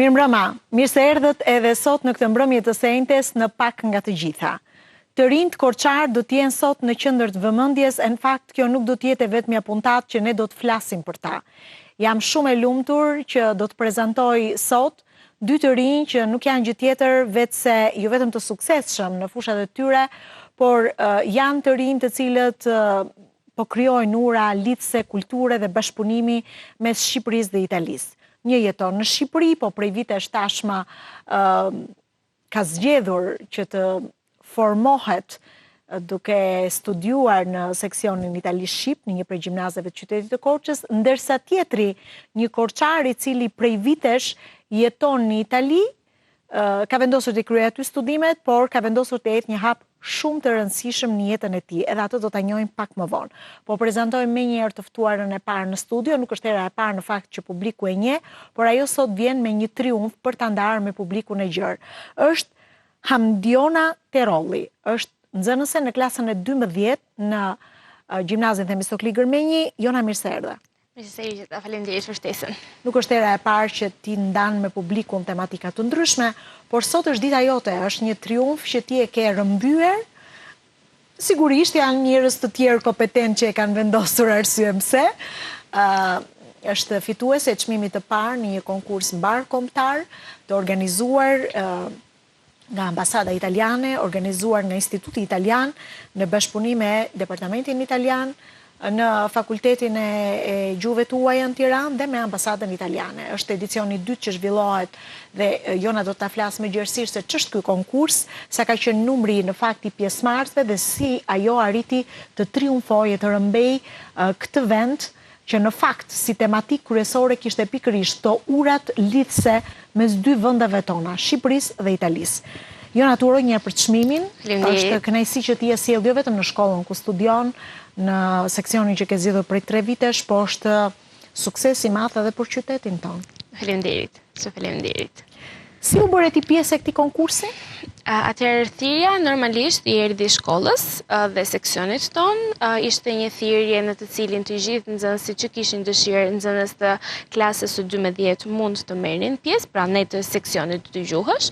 Mirëmbrëma, mirë se erdhët edhe sot në këtë mbrëmje të sejntes në pak nga të gjitha. Të rinjt Korçar do t'jenë sot në qendër të vëmendjes, në fakt kjo nuk do t'jetë vetëm puntat që ne do të flasim për ta. Jam shumë e lumtur që do të prezantoj sot dy të rinj që nuk janë gjë tjetër vetëse jo vetëm të suksesshëm në fushat e tyre, por janë të rinj të cilët po krijojnë ura lidhse kulture dhe bashkëpunimi mes Shqipërisë dhe Italisë. Një jeton në Shqipëri, po prej vitesh tashma ka zgjedhur që të formohet duke studiuar në seksionin Itali-Shqip në një prej gjimnazeve të qytetit të Korçës, ndërsa tjetri, një korçar i cili prej vitesh jeton në Itali, ka vendosur të kryejë aty studimet, por ka vendosur të jetë një hap shumë të rëndësishëm në jetën e tij, edhe atë do ta njohim pak më vonë. Po prezantojmë më një herë të ftuarën e parë në studio, nuk është hera e parë në fakt që publiku e njeh, por ajo sot vjen me një triumf për ta ndarë me publikun e gjerë. Është Hamdiona Terolli, është nxënëse në klasën e 12 në gjimnazin Themistokli Gërmenji. Jona, mirë se erdhe. Faleminderit për ftesën. Nuk është hera e parë që ti ndan me publikun tematika të ndryshme, por sot është dita jote, është një triumf që ti e ke rrëmbyer. Sigurisht janë njerëz të tjerë kompetent që e kanë vendosur arsye pse. Është fituese e çmimit të parë në një konkurs mbarkombëtar të organizuar nga Ambasada Italiane, organizuar nga Instituti Italian në bashkëpunim me Departamentin Italian, në Fakultetin e Gjuhëve të Huaja në Tiranë dhe me Ambasadën Italiane. Është edicioni i dytë që zhvillohet dhe Jona do ta flas me gjerësisht se ç'është ky konkurs, sa ka qenë numri në fakt i pjesëmarrësve dhe si ajo arriti të triumfojë, të rrëmbej këtë vend që në fakt si tematik kryesore kishte pikërisht to urat lidhse mes dy vendeve tona, Shqipërisë dhe Italisë. Jona, të uroj një për çmimin. Është kënaqësi që ti je sjell jo vetëm në shkollën ku studion, në seksionin që ke zgjedhur prej 3 vitesh, po është sukses i madh edhe për qytetin tonë. Faleminderit. Si u bëre ti pjesë e këtij konkursi? Atëherë thirrja normalisht i erdhi shkollës dhe seksionit ton, ishte një thirrje në të cilin të gjithë nxënësit që kishin dëshirë, nxënës të klasës së 12 mund të merrnin pjesë, pra ne të seksionit të gjuhësh,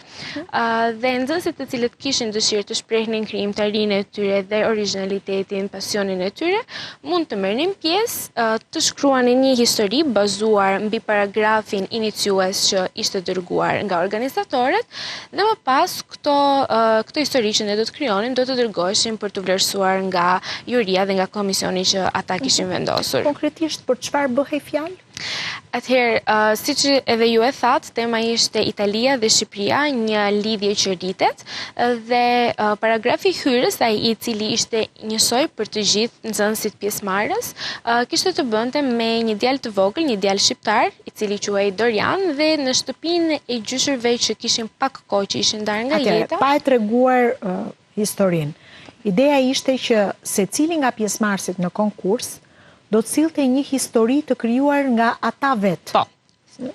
dhe nxënësit të cilët kishin dëshirë të shprehnin krijimtarinë e tyre dhe origjinalitetin, pasionin e tyre, mund të merrnin pjesë, të shkruanin një histori bazuar mbi paragrafin iniciues që ishte dërguar nga organizatorët, dhe më pas këto histori që ne do të krijonin do të dërgoheshin për të vlerësuar nga juria dhe nga komisioni që ata kishin vendosur. Konkretisht për çfarë bëhej fjalë? Atëherë, siç edhe ju e thatë, tema ishte Italia dhe Shqipëria, një lidhje që rritet, dhe paragrafi i hyrës, ai i cili ishte njësoj për të gjithë nxënësit pjesëmarrës, kishte të bënte me një djalë të vogël, një djalë shqiptar, i cili quhej Dorian, dhe në shtëpinë e gjyshërve që kishin pak kohë që ishin ndarë nga jeta. Pa e treguar historinë. Ideja ishte që secili nga pjesëmarrësit në konkurs do të sillte një histori të krijuar nga ata vetë. Po.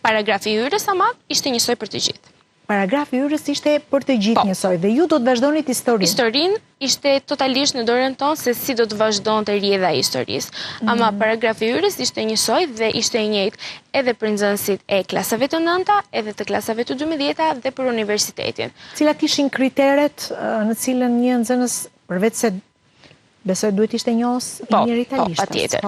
Paragrafi i hyrës ama ishte njësoj për të gjithë. Paragrafi i hyrës ishte për të gjithë njësoj dhe ju do të vazhdonit historinë. Historinë ishte totalisht në dorën tonë se si do të vazhdonte rrjedha e historisë. Ama paragrafi i hyrës ishte njësoj dhe ishte i njëjtë edhe për nxënësit e klasave të 9-ta, edhe të klasave të 12-ta dhe për universitetin. Cilat ishin kriteret në cilën një nxënës përveç se besoj duhet ishte njohës i mirë italisht. Patjetër.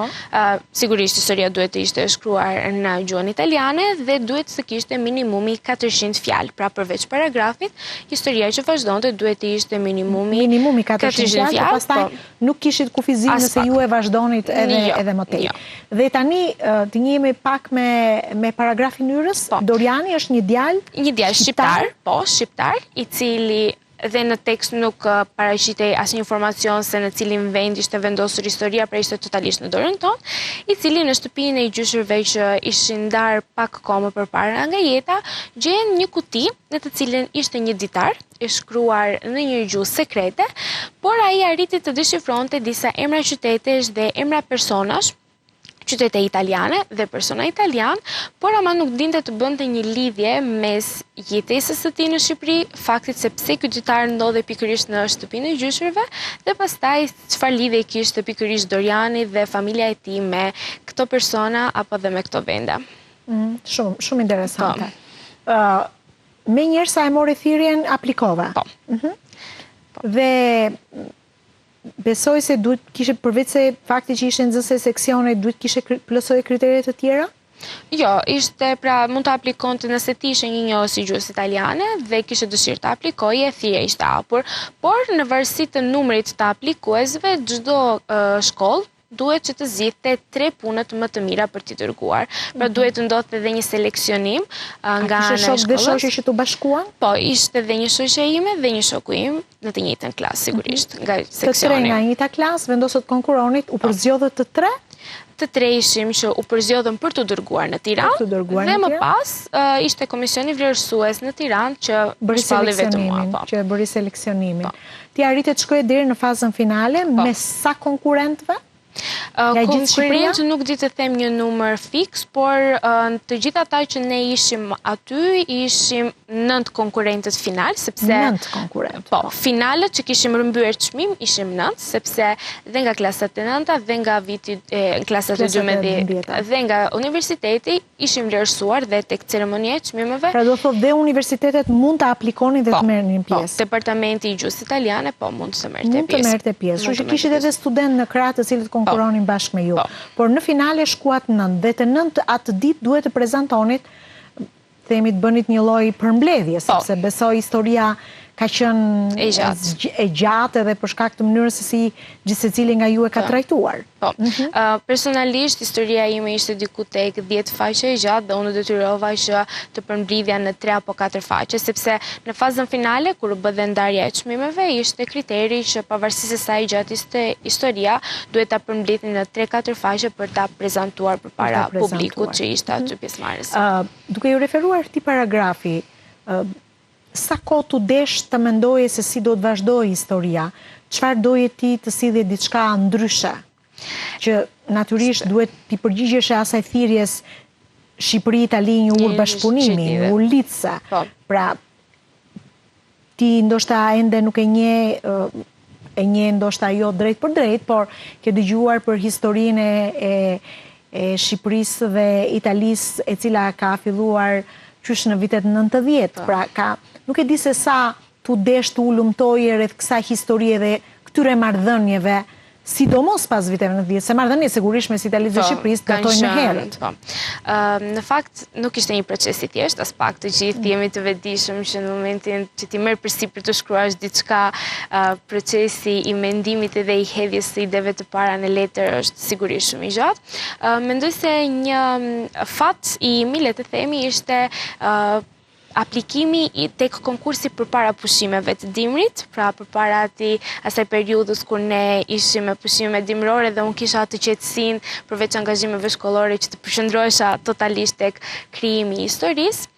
Sigurisht historia duhet të ishte shkruar në gjuhën italiane dhe duhet të kishte minimumi 400 fjalë. Pra përveç paragrafit, historia që vazhdonte duhet të ishte minimumi 400 fjalë, pastaj nuk kishit kufizim nëse ju e vazhdonit edhe më tej. Dhe tani të njihemi pak me paragrafin hyrës. Doriani është një djalë shqiptar, shqiptar, i cili dhe në tekst nuk paraqitej asnjë informacion se në cilin vend ishte vendosur historia, pra ishte totalisht në dorën tonë, i cili në shtëpinë e gjyshërve që ishin ndarë pak kohë më përpara nga jeta, gjen një kuti në të cilën ishte një ditar i shkruar në një gjuhë sekrete, por ai arriti të deshifronte disa emra qytetesh dhe emra personash, qytete italiane dhe persona italian, por ama nuk dinte të bënte një lidhje mes jetesës së tij në Shqipëri, faktit se pse ky ditar ndodhej pikërisht në shtëpinë e gjyshërve, dhe pastaj çfarë lidhje kishte pikërisht Doriani dhe familja e tij me këto persona apo dhe me këto vende. Shumë interesante. me njerë sa e mori thirrjen aplikova. Po. Dhe besoj se duhet kishe, përveç se fakti që ishe nxënëse seksione, duhet kishe plotësoj kriteret të tjera? Jo, ishte pra mund të aplikonte nëse ti ishe një njohës i gjuhës italiane dhe kishe dëshirë të aplikoje, thirrja ishte hapur, por në varësi të numrit të aplikuesve, çdo shkollë duhet që të zgjidhte 3 punët më të mira për t'i dërguar. Pra duhet të ndodhte edhe një seleksionim nga ana e shkollës. Dhe shoqe që t'u bashkuan? Po, ishte dhe një shoqe ime dhe një shoku im në të njëjtën klasë, sigurisht, nga seksioni. Të tre nga njëjta klasë vendosët konkuronit, u përzgjodhët të tre? Të tre ishim që u përzgjodhën për të dërguar në Tiranë dhe më pas ishte komisioni vlerësues në Tiranë që shpalli vetëm mua. Që bëri seleksionimin. Ti arritet të shkoje deri në fazën finale me sa konkurrentëve? Konkurrentë nuk di të them një numër fiks, por të gjithë ata që ne ishim aty, ishim 9 konkurrentët final, sepse 9 konkurrentë. Po, finalët që kishim rëmbyer çmim ishim 9, sepse dhe nga klasat e 9-ta dhe nga viti klasat e 12 dhe nga universiteti ishim vlerësuar dhe tek ceremonia e çmimeve. Pra do thotë dhe universitetet mund të aplikonin dhe të merrnin pjesë. Po, departamenti i gjuhës italiane po mund të merrte pjesë. Mund të merrte pjesë. Kështu që kishit edhe student në krah të cilët konkuronin bashkë me ju. Por në finale shkuat 9 dhe të 9 atë ditë duhet të prezantonit, themi të bënit një lloj përmbledhje, sepse besoj historia ka qenë e gjatë edhe për shkak të mënyrës se si gjithsecili nga ju e ka trajtuar. Po. Personalisht historia ime ishte diku tek 10 faqe e gjatë dhe unë detyrova që të përmbledhja në 3 apo 4 faqe, sepse në fazën finale kur u bë dhe ndarja e çmimeve ishte kriteri që pavarësisht se sa i gjatë ishte historia, duhet ta përmbledhni në 3-4 faqe për ta prezantuar përpara publikut që ishte aty pjesëmarrës. Duke ju referuar këtij paragrafi, sa kohë t'u desh të mendoje se si do të vazhdoj historia, çfarë doje ti të sillje diçka ndryshe, që natyrisht duhet t'i përgjigjesh asaj thirrjes Shqipëri-Itali një urë bashkëpunimi, një urë lidhse. Pra, ti ndoshta ende nuk e nje ndoshta jo drejt për drejt, por ke dëgjuar për historinë e Shqipërisë dhe Italisë, e cila ka filluar qysh në vitet 90, pra nuk e di se sa t'u desh t'u lumtoje rreth kësaj historie dhe këtyre marrëdhënieve, sidomos pas viteve 90, se marrëdhëniet sigurisht mes Italisë dhe Shqipërisë datojnë më herët. Në fakt nuk ishte një proces i thjeshtë, as pak të gjithë jemi të vetëdijshëm që në momentin që ti merr përsipër të shkruash diçka, procesi i mendimit dhe i hedhjes së ideve të para në letër është sigurisht shumë i gjatë. Mendoj se një fat i imi, le të themi, ishte aplikimi tek konkursi përpara pushimeve të dimrit, pra përpara asaj periudhës kur ne ishim me pushime dimrore dhe unë kisha atë qetësinë përveç angazhimeve shkollore që të përqendrohesha totalisht tek krijimi i historisë.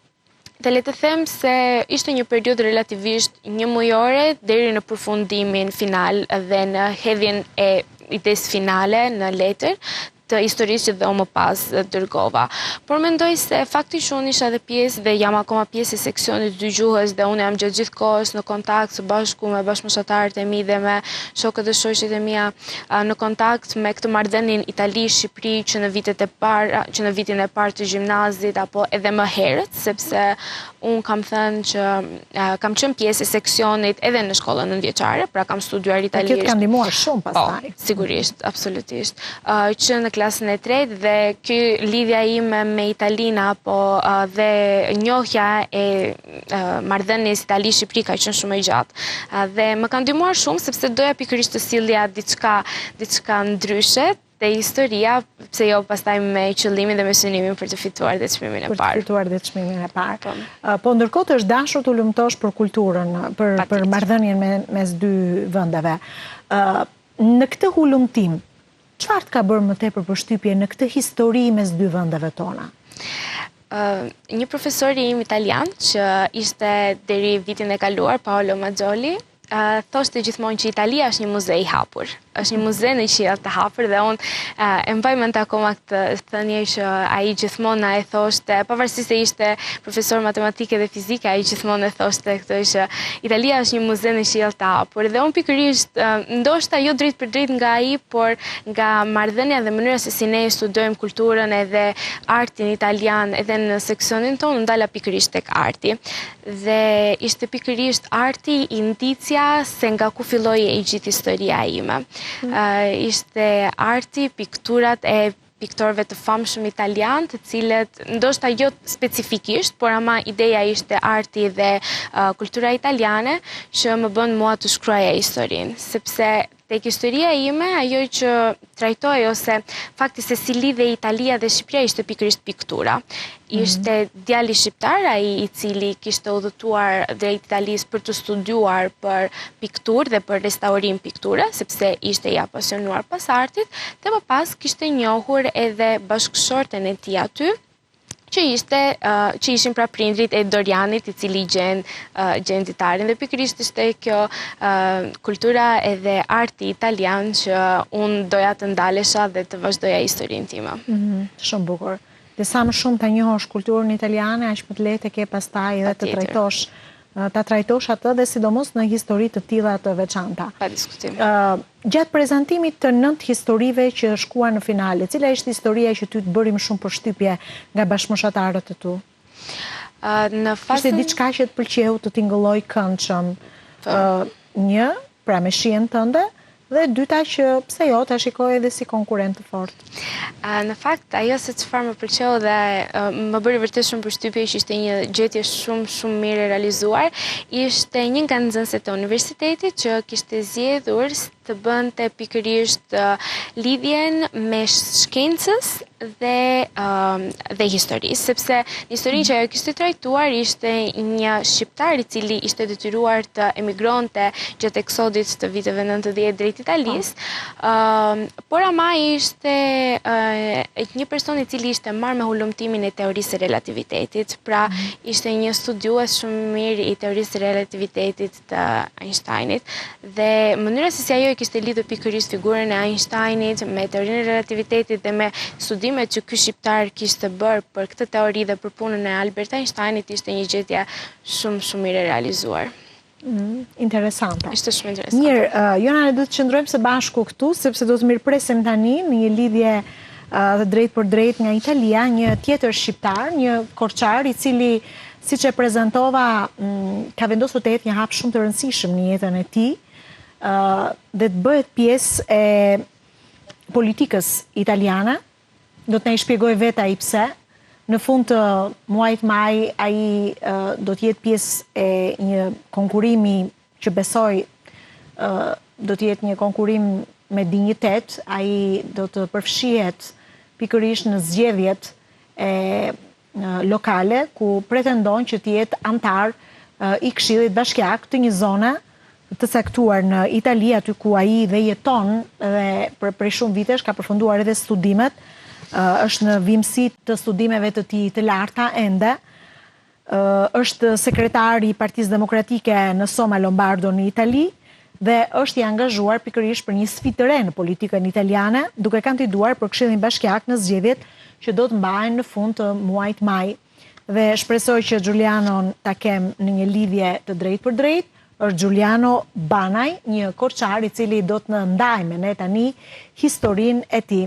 Dhe le të them se ishte një periudhë relativisht një mujore deri në përfundimin final dhe në hedhjen e idesë finale në letër të historisë që dhe më pas dërgova. Por mendoj se fakti që unë isha dhe pjesë dhe jam akoma pjesë e seksionit dy gjuhës dhe unë jam gjatë gjithë kohës në kontakt së bashku me bashkëmoshatarët e mi dhe me shokët dhe shoqet e mia në kontakt me këtë marrëdhënien Itali-Shqipëri që në vitin e parë të gjimnazit apo edhe më herët, sepse unë kam thënë që kam qenë pjesë e seksionit edhe në shkollën nëntëvjeçare, pra kam studiuar italisht. Kjo të ka ndihmuar shumë pastaj. Sigurisht, absolutisht. Që në klasën e tretë dhe ky lidhja ime me Italinë apo dhe njohja e marrëdhënies Itali-Shqipëri ka qenë shumë e gjatë. Dhe më ka ndihmuar shumë sepse doja pikërisht të sillja diçka ndryshe te historia, pse jo pastaj me qëllimin dhe me synimin për të fituar dhe çmimin e parë. Për të fituar dhe çmimin e parë. Po ndërkohë të është dashur të lumtosh për kulturën, për marrëdhënien mes dy vendeve. Në këtë hulumtim, çfarë ka bërë më tepër përshtypje në këtë histori mes dy vendeve tona? Një profesor im italian që ishte deri vitin e kaluar, Paolo Maggioli, thoshte gjithmonë që Italia është një muze i hapur. është një muze në qiell të hapur dhe unë e mbaj mend akoma këtë thënie që ai gjithmonë na e thoshte, pavarësisht se ishte profesor matematike dhe fizike, ai gjithmonë e thoshte këtë që Italia është një muze në qiell të hapur. Dhe unë pikërisht ndoshta jo drejt për drejt nga ai, por nga marrëdhënia dhe mënyra se si ne studojmë kulturën edhe artin italian edhe në seksionin tonë, ndala pikërisht tek arti. Dhe ishte pikërisht arti indicia se nga ku filloi e gjithë historia ime. Ishte arti, pikturat e piktorëve të famshëm italian, të cilët ndoshta jo specifikisht, por ama ideja ishte arti dhe kultura italiane që më bën mua të shkruaja historinë, sepse tek historia ime, ajo që trajtoj ose fakti se si lidhe Italia dhe Shqipëria ishte pikërisht piktura. Ishte djali shqiptar, ai i cili kishte udhëtuar drejt Italisë për të studiuar për pikturë dhe për restaurim pikture, sepse ishte i apasionuar pas artit, dhe më pas kishte njohur edhe bashkëshorten e tij aty, që ishin pra prindrit e Dorianit, i cili gjen ditarin. Dhe pikërisht ishte kjo kultura edhe arti italian që unë doja të ndalesha dhe të vazhdoja historinë time. Shumë bukur. Dhe sa më shumë të njohësh kulturën italiane, aq më të lehtë ke pastaj edhe ta trajtosh atë dhe sidomos në histori të tilla të veçanta. Pa diskutim. Gjatë prezantimit të 9 historive që shkuan në finale, cila ishte historia që ty të bëri më shumë përshtypje nga bashkëmoshatarët e tu? Ishte diçka që të pëlqeu, të tingëlloi këndshëm? Një, pra me shihen tënde, dhe dyta që pse jo ta shikoj edhe si konkurrent të fortë. Në fakt, ajo se çfarë më pëlqeu dhe më bëri vërtet shumë përshtypje, që ishte një gjetje shumë mirë e realizuar, ishte një nga nxënësit e universitetit që kishte zgjedhur të bënte pikërisht lidhjen me shkencës dhe historisë, sepse në historinë që ajo kishte trajtuar ishte një shqiptar i cili ishte detyruar të emigronte gjatë eksodit të viteve 90 drejt Italisë, por ama ishte një person i cili ishte marrë me hulumtimin e teorisë së relativitetit, pra ishte një studiues shumë mirë i teorisë së relativitetit të Einsteinit, dhe mënyra se si ajo e kishte lidhur pikërisht figurën e Einsteinit me teorinë e relativitetit dhe me studimet që ky shqiptar kishte bërë për këtë teori dhe për punën e Albert Einsteinit, ishte një gjetje shumë mirë e realizuar. Interesante. Ishte shumë interesante. Mirë, Jona, ne do të qëndrojmë së bashku këtu, sepse do të mirëpresim tani në një lidhje dhe drejt për drejt nga Italia, një tjetër shqiptar, një korçar i cili, siç e prezantova, ka vendosur të jetë një hap shumë të rëndësishëm në jetën e tij, dhe të bëhet pjesë e politikës italiane. Do të na i shpjegoj vetë ai pse. Në fund të muajit maj, ai do të jetë pjesë e një konkurrimi që besoj do të jetë një konkurim me dinjitet. Ai do të përfshihet pikërisht në zgjedhjet lokale, ku pretendon që të jetë antar i Këshillit Bashkiak të një zone të caktuar në Itali, aty ku ai dhe jeton dhe për shumë vitesh, ka përfunduar edhe studimet, është në vimësi të studimeve të tij të larta ende, është sekretar i Partisë Demokratike në Soma Lombardo në Itali dhe është i angazhuar pikërisht për një sfidë të re në politikën italiane, duke kandiduar për Këshillin Bashkiak në zgjedhjet që do të mbahen në fund të muajit maj. Dhe shpresoj që Giulianon ta kem në një lidhje të drejtë për drejtë. Është Giuliano Banaj, një korçar i cili do të në ndajë me ne tani historinë e tij.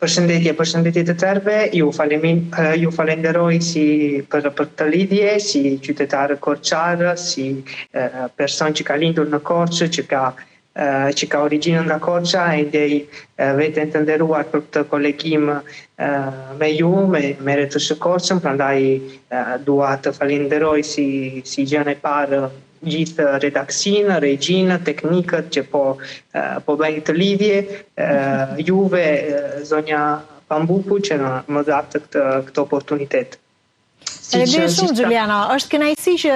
Përshëndetje të tërëve, ju falenderoj për të lidhje, si qytetar korçar, si person që ka lindur në Korçë, që ka origjinën nga Korça, e ndej veten të nderuar për këtë kolegim me ju, me Retësh Korçën, prandaj dua të falenderoj si gjën e parë gjithë redaksinë, regjinë, teknikët që po bëjnë të lidhje, juve, zonja Pambuku, që më dhatë këtë oportunitet. Edhe shumë, Giuliano, është kënaqësi që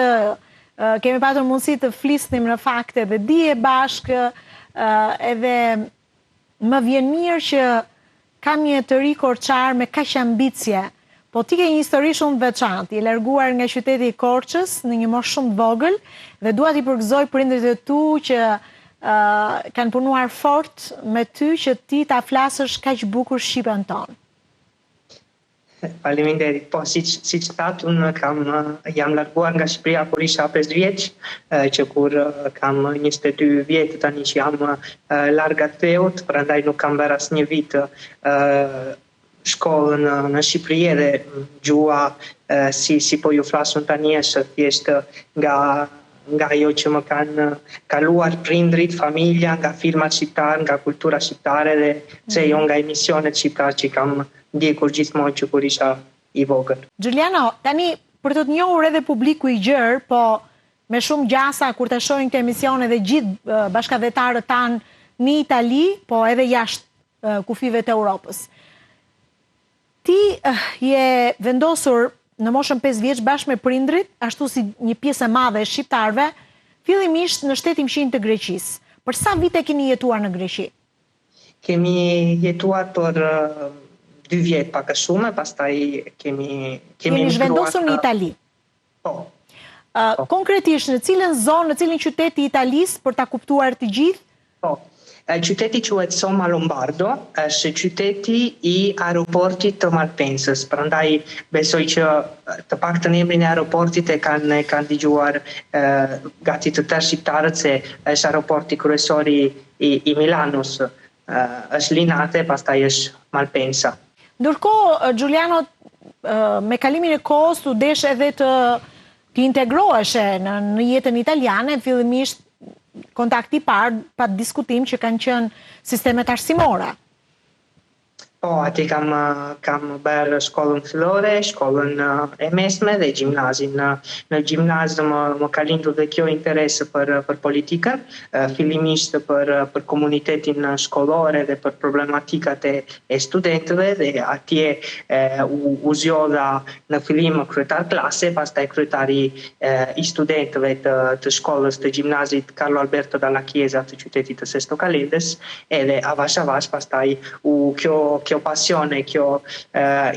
kemi patur mundësi të flisnim në fakte dhe dije bashkë, edhe më vjen mirë që kam një të ri korçar me kaq ambicie, po ti ke një histori shumë veçantë, i larguar nga qyteti i Korçës në një moshë shumë të vogël dhe dua t'i përgëzoj prindërit e tu që kanë punuar fort me ty që ti ta flasësh kaq bukur shqipen tonë. Faleminderit. Po, si që thatë, unë jam larguar nga Shqipëria kur isha 5 vjeç, që kur kam 22 vjetë tani që jam larga theut, prandaj nuk kam bërë asnjë vit shkollën në Shqipëri edhe gjua si po ju flasun tani është thjesht nga ajo që më kanë kaluar prindrit, familja, nga filmat shqiptar, nga kultura shqiptare dhe që jo nga emisionet shqiptar që kam ndjekur gjithmonë që kur isha i vogël. Giuliano, tani për të njohur edhe publiku i gjerë, po me shumë gjasa kur të shohin këtë emisione dhe gjithë bashkëdhetarët tanë në Itali, po edhe jashtë kufive të Europës. Ti je vendosur në moshën 5 vjeç bashkë me prindrit, ashtu si një pjesë e madhe e shqiptarëve, fillimisht në shtetin fshinj të Greqisë. Për sa vite keni jetuar në Greqi? Kemi jetuar për 2 vjetë pak a shumë, pastaj kemi zhvendosur në Itali. Po. Konkretisht në cilën zonë, në cilin qytet i Italisë për ta kuptuar të gjithë? Po. Qyteti quhet Somma Lombardo, është qyteti i aeroportit të Malpensës. Prandaj besoj që të paktën emrin e aeroportit e kanë dëgjuar gati të tërë shqiptarët se është aeroporti kryesor i Milanos. Është Linate, pastaj është Malpensa. Ndërkohë, Giuliano, me kalimin e kohës u desh edhe të integroheshe në jetën italiane, fillimisht kontakti parë, pa diskutim që kanë qenë sistemet arsimore. Po, ati kam bërë shkollën fillore, shkollën e mesme dhe gjimnazin. Në gjimnaz më ka lindur dhe kjo interes për politikën, fillimisht për komunitetin shkollore dhe për problematikat e studentëve dhe atje u zgjodha në fillim kryetar klase, pastaj kryetari i studentëve të shkollës të gjimnazit Carlo Alberto Dalla Chiesa të qytetit të Sesto Calendes, edhe avash pastaj kjo pasione, kjo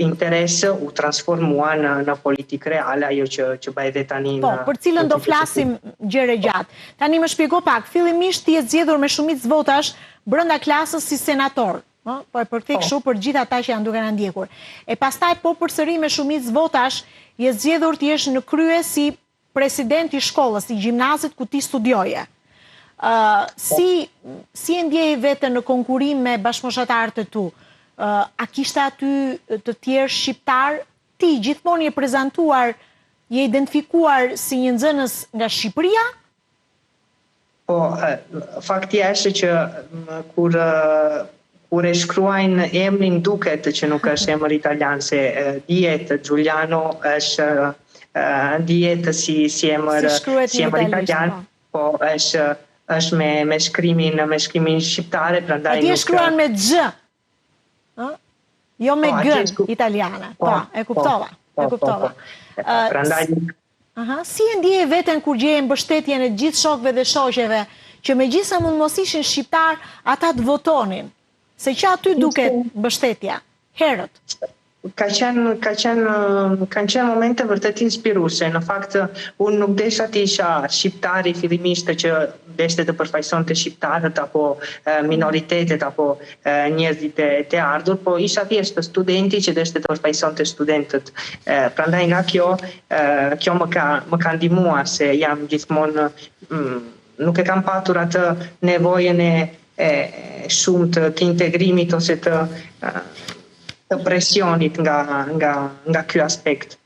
interes u transformua në politikë reale, ajo që bëhet tani. Po, për cilën do flasim gjëre gjatë. Tani më shpjego pak, fillimisht ti je zgjedhur me shumicë votash brenda klasës si senator. Po e përkthej kështu për gjithë ata që janë duke na ndjekur. E pastaj po përsëri me shumicë votash je zgjedhur të jesh në krye si president i shkollës, i gjimnazit ku ti studioje. Si e ndjeje veten në konkurim me bashkëmoshatarët e tu? A kishte aty të tjerë shqiptar? Ti gjithmonë je prezantuar, je identifikuar si një nxënës nga Shqipëria? Po, fakti është që kur e shkruajnë emrin duket që nuk është emër italian, se dihet Giuliano është dihet si emër italian, po është me shkrimin shqiptare, prandaj nuk. Atje shkruan me X. Jo me G italiane. Po, e kuptova. Si e ndjeje veten kur gjeje mbështetjen e gjithë shokëve dhe shoqeve që megjithëse mund mos ishin shqiptar, ata të votonin? Se që aty duket mbështetja herët? Kanë qenë momente vërtet inspiruese. Në fakt, unë nuk desha të isha shqiptari fillimisht që deshte të përfaqësonte shqiptarët apo minoritetet apo njerëzit të ardhur, po isha thjesht studenti që deshte të përfaqësonte studentët. Prandaj nga kjo më ka ndihmuar se jam gjithmonë nuk e kam patur atë nevojën e shumë të integrimit ose të presionit nga ky aspekt.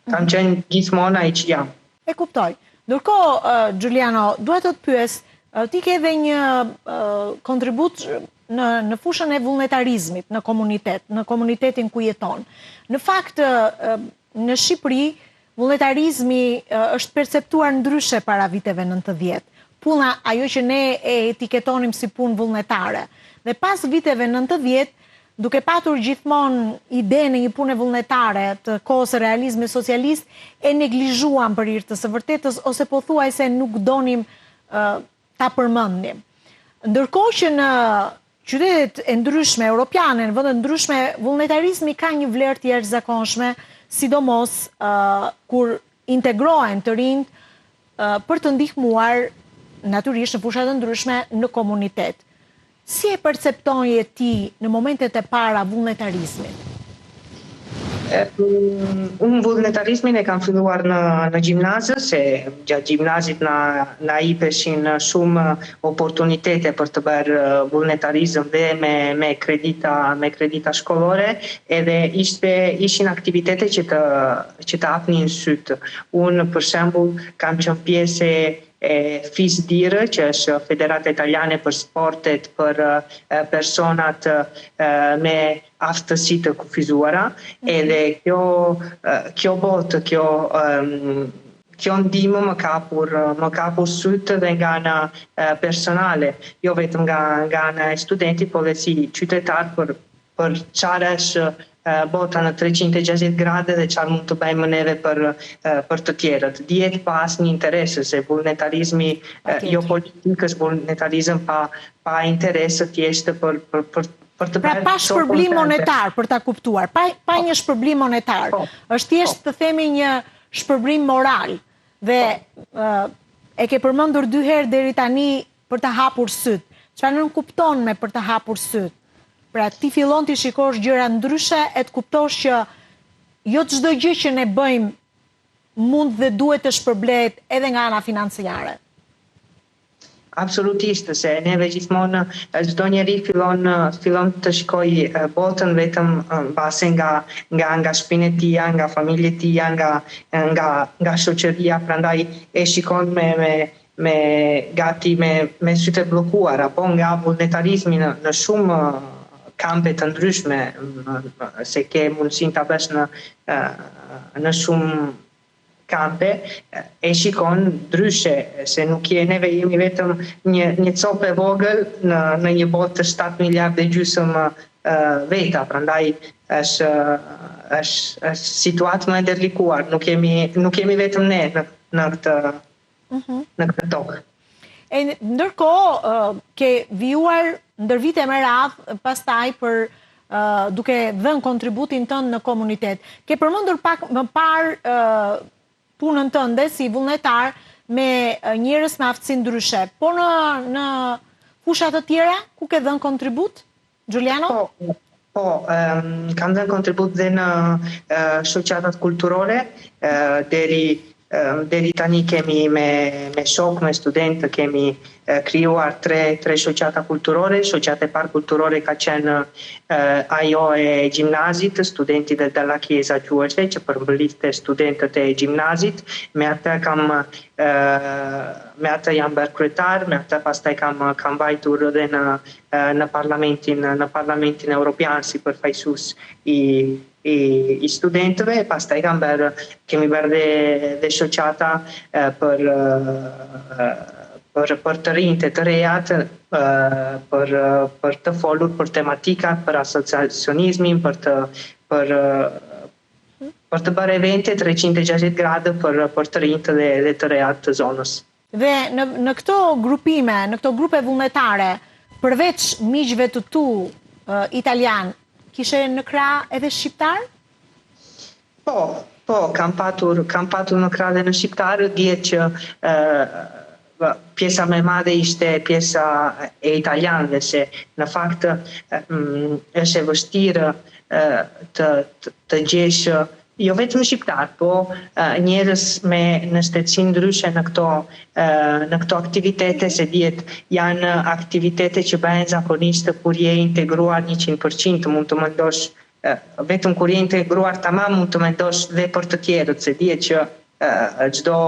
Kam qenë gjithmonë ai që jam. E kuptoj. Ndërkohë, Giuliano, duhet të pyes, ti ke edhe një kontribut në fushën e vullnetarizmit në komunitetin ku jeton. Në fakt, në Shqipëri, vullnetarizmi është perceptuar ndryshe para viteve 90. Puna, ajo që ne e etiketonim si punë vullnetare. Dhe pas viteve 90, duke patur gjithmonë ide në një punë vullnetare të kohës së realizmit socialist, e neglizhuam për hir të së vërtetës ose pothuajse nuk donim ta përmendnim. Ndërkohë që në qytetet e ndryshme europiane, në vende ndryshme, vullnetarizmi ka një vlerë të jashtëzakonshme, sidomos kur integrohen të rinjt për të ndihmuar natyrisht në fushat të ndryshme në komunitet. Si e perceptoje ti në momentet e para vullnetarizmit? Unë vullnetarizmin e kam filluar në gjimnazë, se gjatë gjimnazit na jepeshin shumë oportunitete për të bërë vullnetarizëm dhe me kredita shkollore, edhe ishin aktivitete që të hapnin sytë. Unë për shembull kam qenë pjesë e FISDIR, që është Federata Italiane për Sportet për personat me aftësi të kufizuara, edhe kjo botë, kjo ndihmë më kapur sytë dhe nga ana personale, jo vetëm nga ana e studentit, por dhe si qytetar për çfarë është bota në 360 grade dhe çfarë mund të bëjmë neve për të tjerët. Dihet pas një interes, se vullnetarizmi jo politik është vullnetarizëm pa interes thjesht për të pra pa shpërblim monetar, për ta kuptuar, pa një shpërblim monetar, është thjesht të themi një shpërblim moral, dhe e ke përmendur 2 herë deri tani për të hapur syt. Çfarë nën kupton me për të hapur syt? Pra ti fillon të shikosh gjëra ndryshe e të kuptosh që jo çdo gjë që ne bëjmë mund dhe duhet të shpërblet edhe nga ana financiare. Absolutisht, se neve gjithmonë çdo njeri fillon të shikojë botën vetëm base nga shpinë e tij, nga familja e tij, nga shoqëria, prandaj e shikon me sytë bllokuar, apo nga vullnetarizmi në shumë kampe të ndryshme, se ke mundësinë ta bësh në shumë kampe, e shikon ndryshe, se nuk neve jemi vetëm një copë e vogël në një botë të 7 miliardë e gjysëm veta, prandaj është situatë më e ndërlikuar, nuk jemi vetëm ne në këtë tokë. Ndërkohë, ke vijuar ndër vite me radhë pastaj për duke dhënë kontributin tënd në komunitet. Ke përmendur pak më parë punën tënde si vullnetar me njerëz me aftësi ndryshe, po në fusha të tjera ku ke dhënë kontribut, Giuliano? Po, kam dhënë kontribut dhe në shoqatat kulturore, deri tani kemi me shok, me studentë, kemi krijuar 3 shoqata kulturore. Shoqata e parë kulturore ka qenë ajo e gjimnazit, studentët dalla Chiesa Gjueçe, që përmbëlliste studentët e gjimnazit. Me atë jam bërë kryetar, me atë pastaj kam vajtur edhe në Parlamentin Evropian si përfaqësues i studentëve, pastaj kemi bërë dhe shoqata për të rinjtë të rejat, për të folur për tematikat, për asociacionizmin, për të bërë evente 360 gradë për të rinjtë dhe të rejat të zonës. Dhe në këto grupime, në këto grupe vullnetare, përveç miqve të tu italian, kishe në krah edhe shqiptar? Po, kam patur në krah dhe në shqiptar, dihet që pjesa më e madhe ishte pjesa e italianëve, se në fakt është e vështirë të gjesh jo vetëm shqiptar, po njerëz në shtetësi ndryshe në këto aktivitete, se dihet janë aktivitete që bëhen zakonisht kur je integruar 100%, mund të mendosh vetëm kur je integruar tamam, mund të mendosh dhe për të tjerët, se dihet që çdo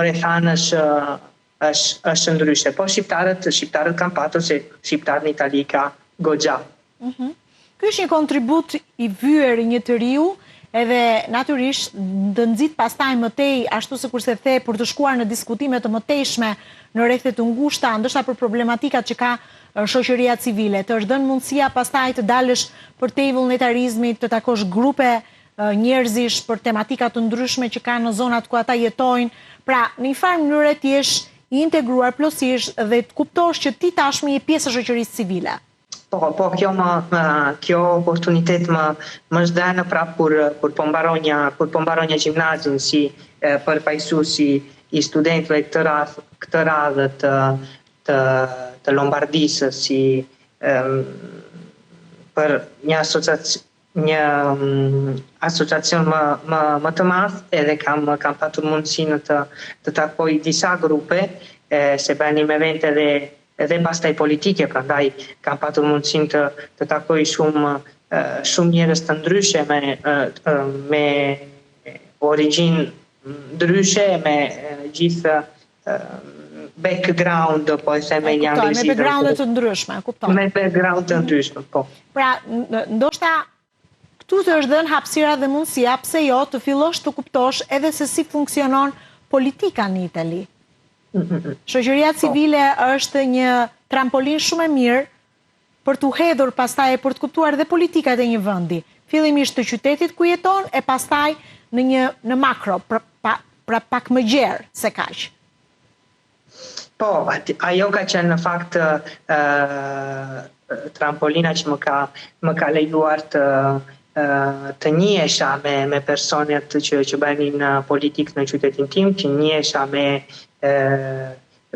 rrethan është ndryshe. Po shqiptarët kanë patur, se shqiptarët në Itali ka goxha. Ky është një kontribut i vyer i një të riu, edhe natyrisht të nxit pastaj mëtej, ashtu se kurse the, për të shkuar në diskutime të mëtejshme në rrethe të ngushta, ndoshta për problematikat që ka shoqëria civile, të është dhënë mundësia pastaj të dalësh për te vullnetarizmit, të takosh grupe njerëzish për tematikat të ndryshme që ka në zonat ku ata jetojnë. Pra, në një farë mënyrë ti je i integruar plotësisht dhe të kuptosh që ti tashmë je pjesë e shoqërisë civile. Po, kjo oportunitet më është dhënë prapë kur po mbaronja gjimnazin si përfaqësues i studentëve këtë radhë të Lombardisë si për një asociacion më të madh, edhe kam patur mundësinë të takoj disa grupe, se bënim evente edhe pastaj politike, prandaj kam patur mundësinë të takoj shumë njerëz të ndryshe me origjinë ndryshe, me gjithë background, po e them në anglisht. Me background të ndryshme, kuptoj. Me background të ndryshme, po. Pra, ndoshta këtu të është dhënë hapësira dhe mundësia pse jo të fillosh të kuptosh edhe se si funksionon politika në Itali. Shoqëria civile është një trampolin shumë e mirë për të hedhur pastaj për të kuptuar dhe politikat e një vendi. Fillimisht të qytetit ku jeton e pastaj në makro, pra pak më gjerë se kaq. Po, ajo ka qenë në fakt trampolina që më ka lejuar të njihesha me personat që bënin politikë në qytetin tim, që njihesha me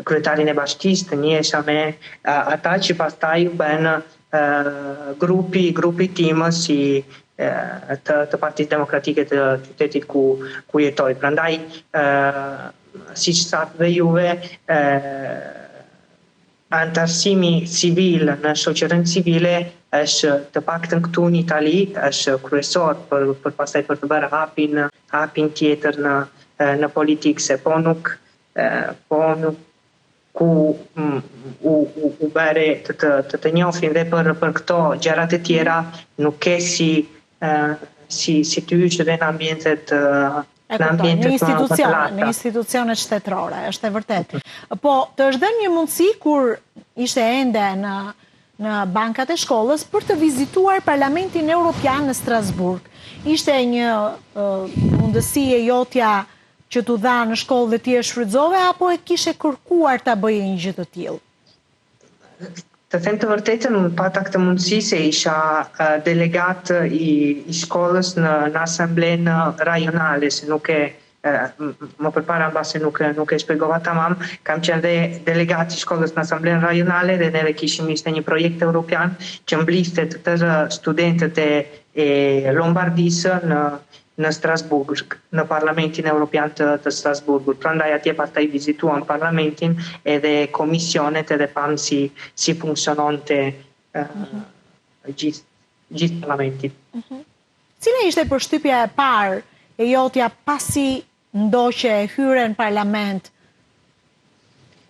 kryetarin e bashkisë, të njihesha me ata që pastaj u bën grupi tim si të Partisë Demokratike të qytetit ku jetoj. Prandaj, siç thatë dhe juve, antarësimi civil në shoqërinë civile është të paktën këtu në Itali, është kryesor për pastaj për të bërë hapin tjetër në politikë, se po nuk ku u bëre të njohin dhe për këto gjërat e tjera, nuk ke si të hysh edhe në ambientet në institucionet shtetërore, është e vërtet. Po, të është dhënë një mundësi kur ishte ende në bankat e shkollës për të vizituar Parlamentin Evropian në Strasburg. Ishte një mundësi e jotja që t'u dha në shkollë dhe ti e shfrytëzove, apo e kishe kërkuar ta bëje një gjë të tillë? Të them të vërtetën, unë pata këtë mundësi se isha delegat i shkollës në asamblenë rajonale, se nuk e më përpara mbase nuk e shpjegova tamam, kam qenë dhe delegat i shkollës në asamblenë rajonale dhe neve kishim ishte një projekt evropian që mblidhte të tërë studentët e Lombardisë në Strasburg, në Parlamentin Evropian të Strasburgut. Prandaj atje pastaj vizituam Parlamentin edhe komisionet edhe pam si funksiononte gjithë Parlamentin. Cila ishte përshtypja e parë e jotja pasi ndoqe e hyre në Parlament?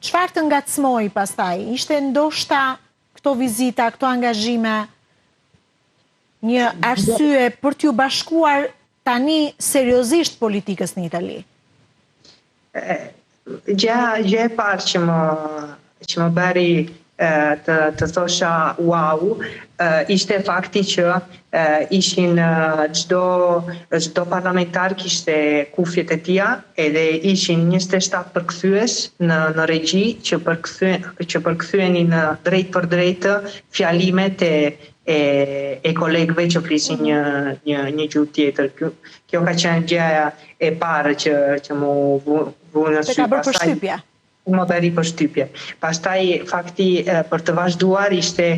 Çfarë të ngacmoi pastaj? Ishte ndoshta këto vizita, këto angazhime një arsye për t'ju bashkuar tani seriozisht politikës në Itali? Gjë e parë që më bëri të thosha wow, ishte fakti që ishin çdo parlamentar kishte kufjet e tija, edhe ishin 27 përkthyes në regji që përkthyenin drejt për drejt fjalimet e kolegëve që flisin një gjuhë tjetër. Kjo ka qenë gjëja e parë që më vunë sy. Ka bërë përshtypje. Më bëri përshtypje. Pastaj fakti për të vazhduar ishte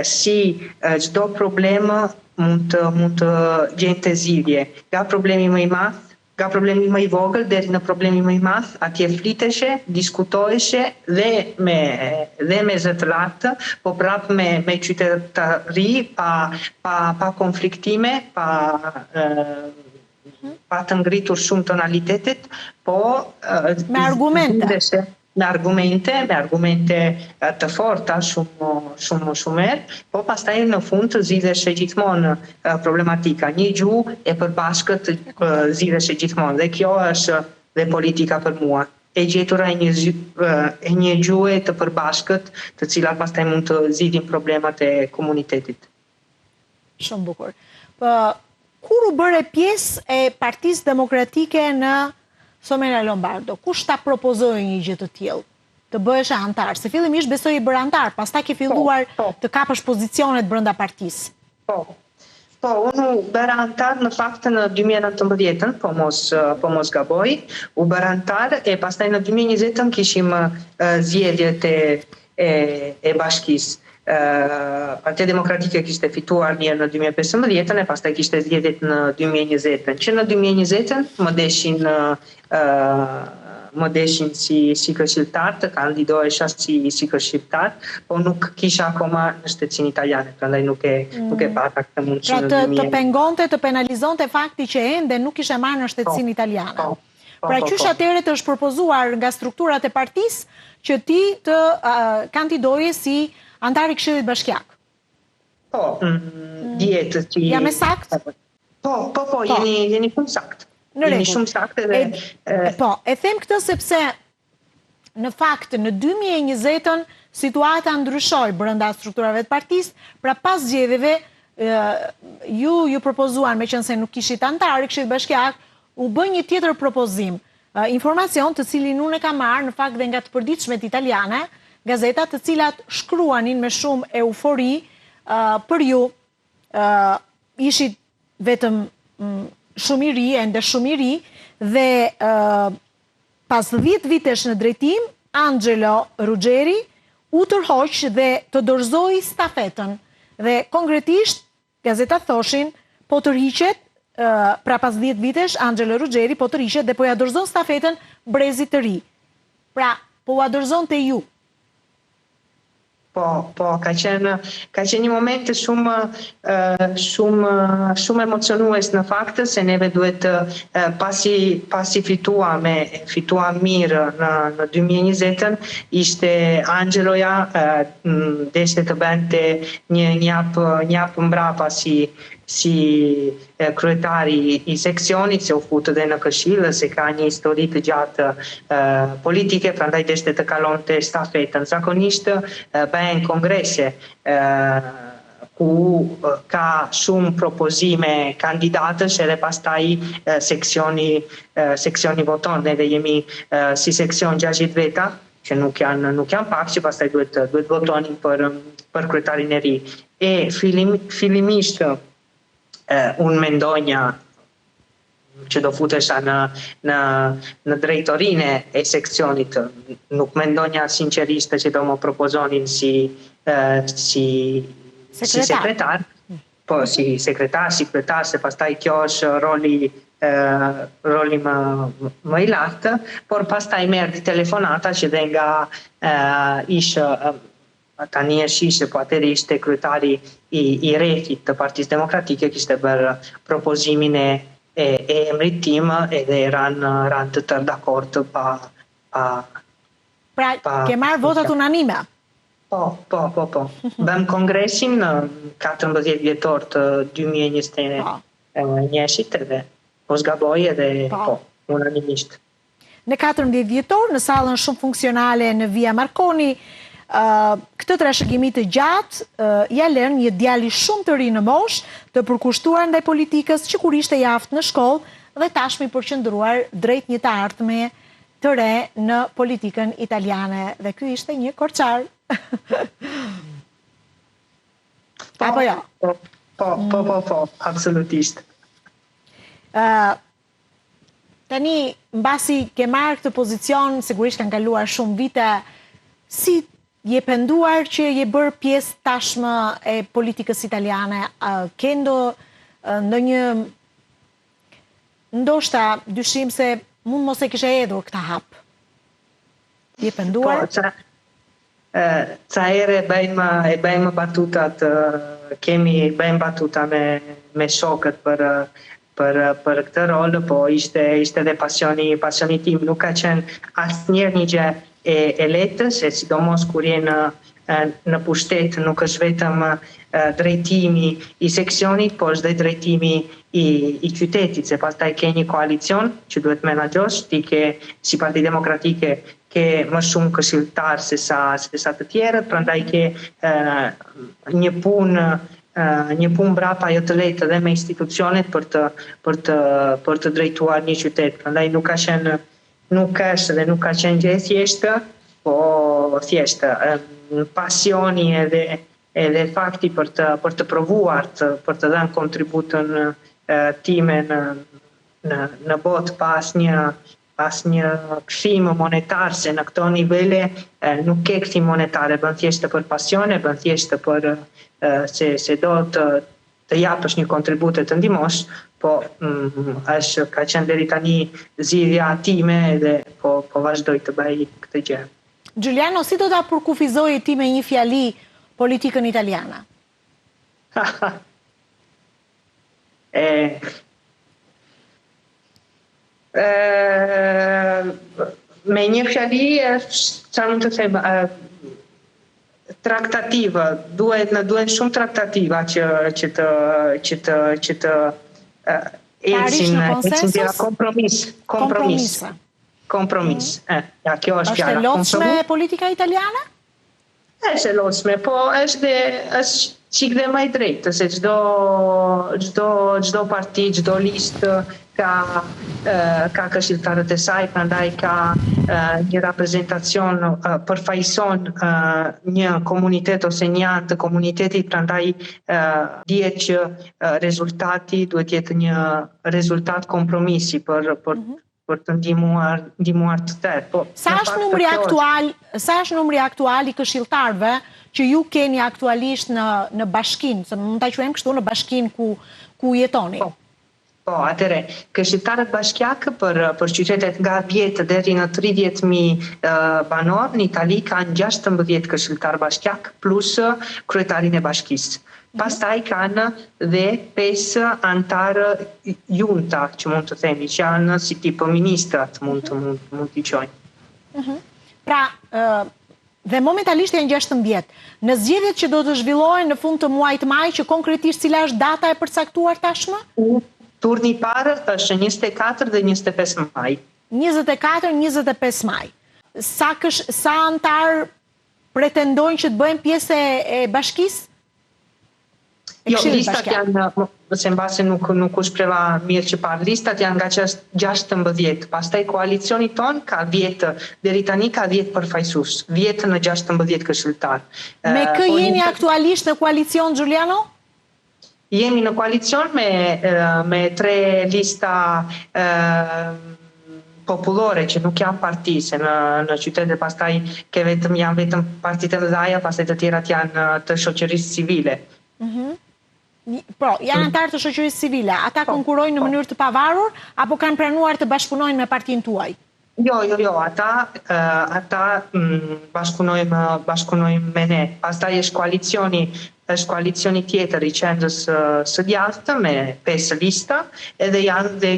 si çdo problem mund të gjente zgjidhje. Nga problemi më i madh, nga problemi më i vogël deri në problemi më i madh, atje fliteshe, diskutoheshe dhe me zëtërat, po prap me qytetari, pa konfliktime, pa të ngritur shumë tonalitetit, po me argumente. Me argumente të forta shumë herë, po pastaj në fund të zgjidheshe gjithmonë problematika. Një gjuhë e përbashkët zgjidheshe gjithmonë, dhe kjo është dhe politika për mua. E gjetura e një gjuhë të përbashkët, të cilat pastaj mund të zgjidhin problemat e komunitetit. Shumë bukur. Kur u bëre pjesë e Partisë Demokratike në Somera Lombardo, kush ta propozoi një gjë të tillë? Të bëhesh antar, se fillimisht besoj i bërë antar, pastaj ke filluar të kapësh pozicionet brenda partisë. Po, Po, unë u bëra antar në fakt në 2019, po mos gaboj, u bëra antar e pastaj në 2020 kishim zgjedhjet e bashkisë. Partia Demokratike kishte fituar mirë në 2015 e pastaj kishte zgjedhjet në 2020. Që në 2020 më deshin si këshilltar, të kandidohesha si këshilltar, po nuk kisha akoma në shtetësinë italiane, prandaj nuk e pata këtë mundësi në 2000. Pra të pengonte, të penalizonte fakti që ende nuk ishe marrë në shtetësinë italiane. Pra qysh atëherë të është propozuar nga strukturat e partisë që ti të kandidoje si antar i Këshillit Bashkiak? Po, djetë që... Ja me sakt? Po, jeni shumë sakt. Jeni shumë sakt edhe... Po, e them këtë sepse në fakt në 2020 situata ndryshoi brenda strukturave të partisë, pra pas zgjedhjeve ju propozuan, meqense nuk kishit antar i Këshillit Bashkiak, u bë një tjetër propozim, informacion të cilin unë e kam marrë në fakt dhe nga të përditshmet italiane, gazetat të cilat shkruanin me shumë eufori për ju, ishit vetëm shumë i ri, ende shumë i ri, dhe pas 10 vitesh në drejtim, Angelo Ruggeri u tërhoq dhe të dorëzoi stafetën. Dhe konkretisht, gazetat thoshin, po tërhiqet, pra pas 10 vitesh, Angelo Ruggeri po tërhiqet dhe po ja dorëzon stafetën brezit të ri. Pra, po ja dorëzon të ju. Po, ka qenë një moment shumë emocionues në fakt, se neve duhet pasi fituam mirë në 2020, ishte Angeloja deshte të bente një hap mbrapa si kryetari i seksionit, se u futë dhe në Këshill, se ka një histori të gjatë politike, prandaj deshte të kalonte stafetën. Zakonisht bëhen kongrese ku ka shumë propozime kandidatësh edhe pastaj seksioni voton. Neve jemi si seksion 60 veta, që nuk janë pak, që pastaj duhet votonin për kryetarin e ri. E fillimisht unë mendonja që do futesha në drejtorinë e seksionit, nuk mendonja sinqerisht që do më propozonin si sekretar, po si sekretar, se pastaj kjo është roli më i lartë, por pastaj merdi telefonata që dhe nga ishë tani është ishte, po atëri ishte kryetari i rethit të Partisë Demokratike, kishte bërë propozimin e emrit tim edhe ranë të tërë dakord pa... Pra, ke marrë votat unanime? Po. Bëm kongresin në 14 vjetor të 2021-shit edhe po zgaboj edhe po, unanimisht. Në 14 vjetor, në sallën shumë funksionale në Via Marconi, këtë trashëgimi të gjatë ja lën një djali shumë të ri në moshë, të përkushtuar ndaj politikës, që kur ishte jaftë në shkollë dhe tashmë i përqendruar drejt një të ardhme të re në politikën italiane. Dhe ky ishte një korçar. Apo jo? Po, absolutisht. Tani, mbasi ke marrë këtë pozicion, sigurisht kanë kaluar shumë vite, si je penduar që je bërë pjesë tashmë e politikës italiane, kendo në një ndoshta dyshim se mund mos e kishe hedhur këta hap? Je penduar? Ca ere bëjmë batutat, bëjmë batuta me shokët për këtë rol, po ishte dhe pasioni tim. Nuk ka qenë asnjëherë një gjë e lehtë, se sidomos kur je në pushtet, nuk është vetëm drejtimi i seksionit, por është dhe drejtimi i qytetit, se pastaj ke një koalicion që duhet menaxhosh, ti ke si Parti Demokratike ke më shumë këshilltar se sa të tjerët, prandaj ke një punë brapa jo të lehtë edhe me institucionet për të drejtuar një qytet. Prandaj nuk ka qenë gjë e thjeshtë, po thjeshtë pasioni edhe edhe fakti për të provuar për të dhënë kontributën time në botë pas një kthim monetar, se në këto nivele nuk ke kthim monetare, bën thjesht për pasione, bën thjesht për se do të japësh një kontribut të ndihmosh, po është ka qenë deri tani zgjidhja time dhe po vazhdoj të bëj këtë gjë. Giuliano, si do ta përkufizoje ti me një fjali politikën italiana? Me një fjali, çfarë mund të them, traktativa, duhen shumë traktativa që të ecin deri kompromis. Ja, kjo është fjala. Është e lodhshme politika italiane? Është e lodhshme, po është çik dhe më e drejtë, se çdo parti, çdo listë ka këshilltarët e saj, prandaj ka një reprezentacion, përfaqëson një komunitet ose një anë të komunitetit, prandaj dihet që rezultati duhet jetë një rezultat kompromisi për të ndihmuar të tjerë. Sa është numri aktual i këshilltarëve që ju keni aktualisht në bashkinë, se mund ta quajmë kështu, në bashkinë ku jetoni? Po, atëre, këshilltarët bashkiak për qytetet nga 10 deri në 30.000 banor, në Itali kanë 16 këshilltar bashkiak plus kryetarin e bashkisë. Pastaj kanë dhe 5 antarë junta, që mund të themi, që janë si tipo ministrat, mund t'i qojnë. Pra, dhe momentalisht janë 16. Në zgjedhjet që do të zhvillohen në fund të muajit maj, që konkretisht cila është data e përcaktuar tashmë? Turni i parë është 24 dhe 25 maj. 24-25 maj. Sa antar pretendojnë që të bëjnë pjesë e bashkisë? Jo, listat janë, se në base nuk u shpreva mirë që parë, listat janë nga 16, pastaj koalicioni ton ka 10, deri tani ka 10 përfaqësues, 10 në 16 këshilltar. Me kë jeni aktualisht në koalicion, Giuliano? Jemi në koalicion me 3 lista popullore që nuk janë parti, se në qytetet pastaj janë vetëm partitë të mëdha, pastaj të tjerat janë të shoqërisë civile. Po, janë antarë të shoqërisë civile, ata konkurojnë në mënyrë të pavarur, apo kanë pranuar të bashkëpunojnë me partinë tuaj? Jo, ata bashkëpunojnë me ne. Pastaj është koalicioni tjetër i qendrës së djathtë me 5 lista, edhe janë dhe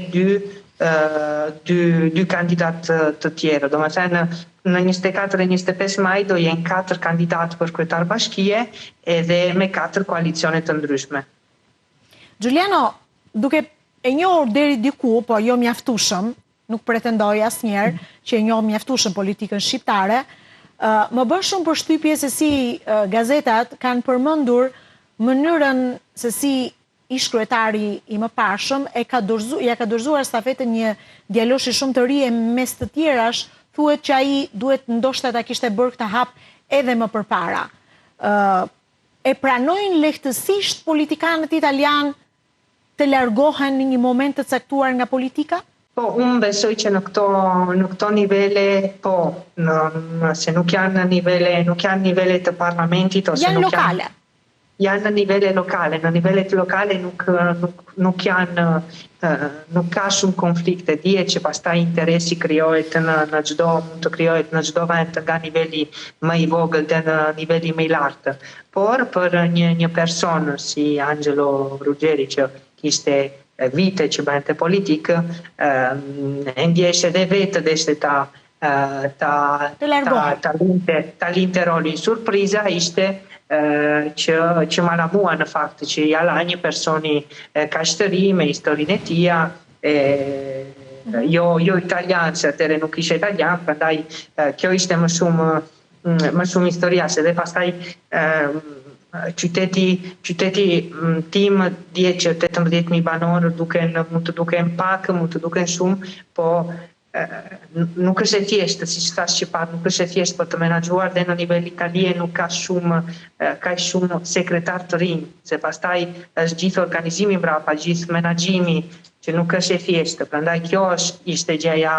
dy kandidat të tjerë. Do me thënë, në 24 e 25 maj do jenë 4 kandidatë për kryetar bashkie edhe me 4 koalicione të ndryshme. Giuliano, duke e njohur deri diku, po jo mjaftueshëm, nuk pretendoj asnjëherë që e njoh mjaftueshëm politikën shqiptare, më bën shumë përshtypje se si gazetat kanë përmendur mënyrën se si ish kryetari i mëparshëm ja ka dorëzuar stafetën një djaloshi shumë të ri, e mes të tjerash thuhet që ai duhet ndoshta ta kishte bërë këtë hap edhe më përpara. E pranojnë lehtësisht politikanët italianë të largohen në një moment të caktuar nga politika? Po, unë besoj që në këto nivele, po, se nuk janë nivele të parlamentit, ose janë lokale. Janë në nivele lokale. Në nivelet lokale nuk ka shumë konflikte. Dihet që pastaj interesi krijohet mund të krijohet në çdo vend, nga niveli më i vogël dhe në niveli më i lartë. Por për një person si Angelo Ruggeri, që kishte vite që bënte politikë, e ndjesh edhe vetë deshte ta linte rolin. Surpriza ishte që malamua në fakt që ja la një personi kaq të ri me historinë e tija, jo italian, se atëre nuk ishte italian, prandaj kjo ishte më shumë historia, se dhe pastaj qyteti tim dihet që 18.000 banorë mund të duken pak, mund të duken shumë, po nuk është e thjeshtë, siç thash që parë, nuk është e thjeshtë për të menaxhuar dhe në nivel Italie nuk ka shumë sekretar të rinj, se pastaj është gjithë organizimi mbrapa, gjithë menaxhimi që nuk është e thjeshtë. Prandaj kjo ishte gjëja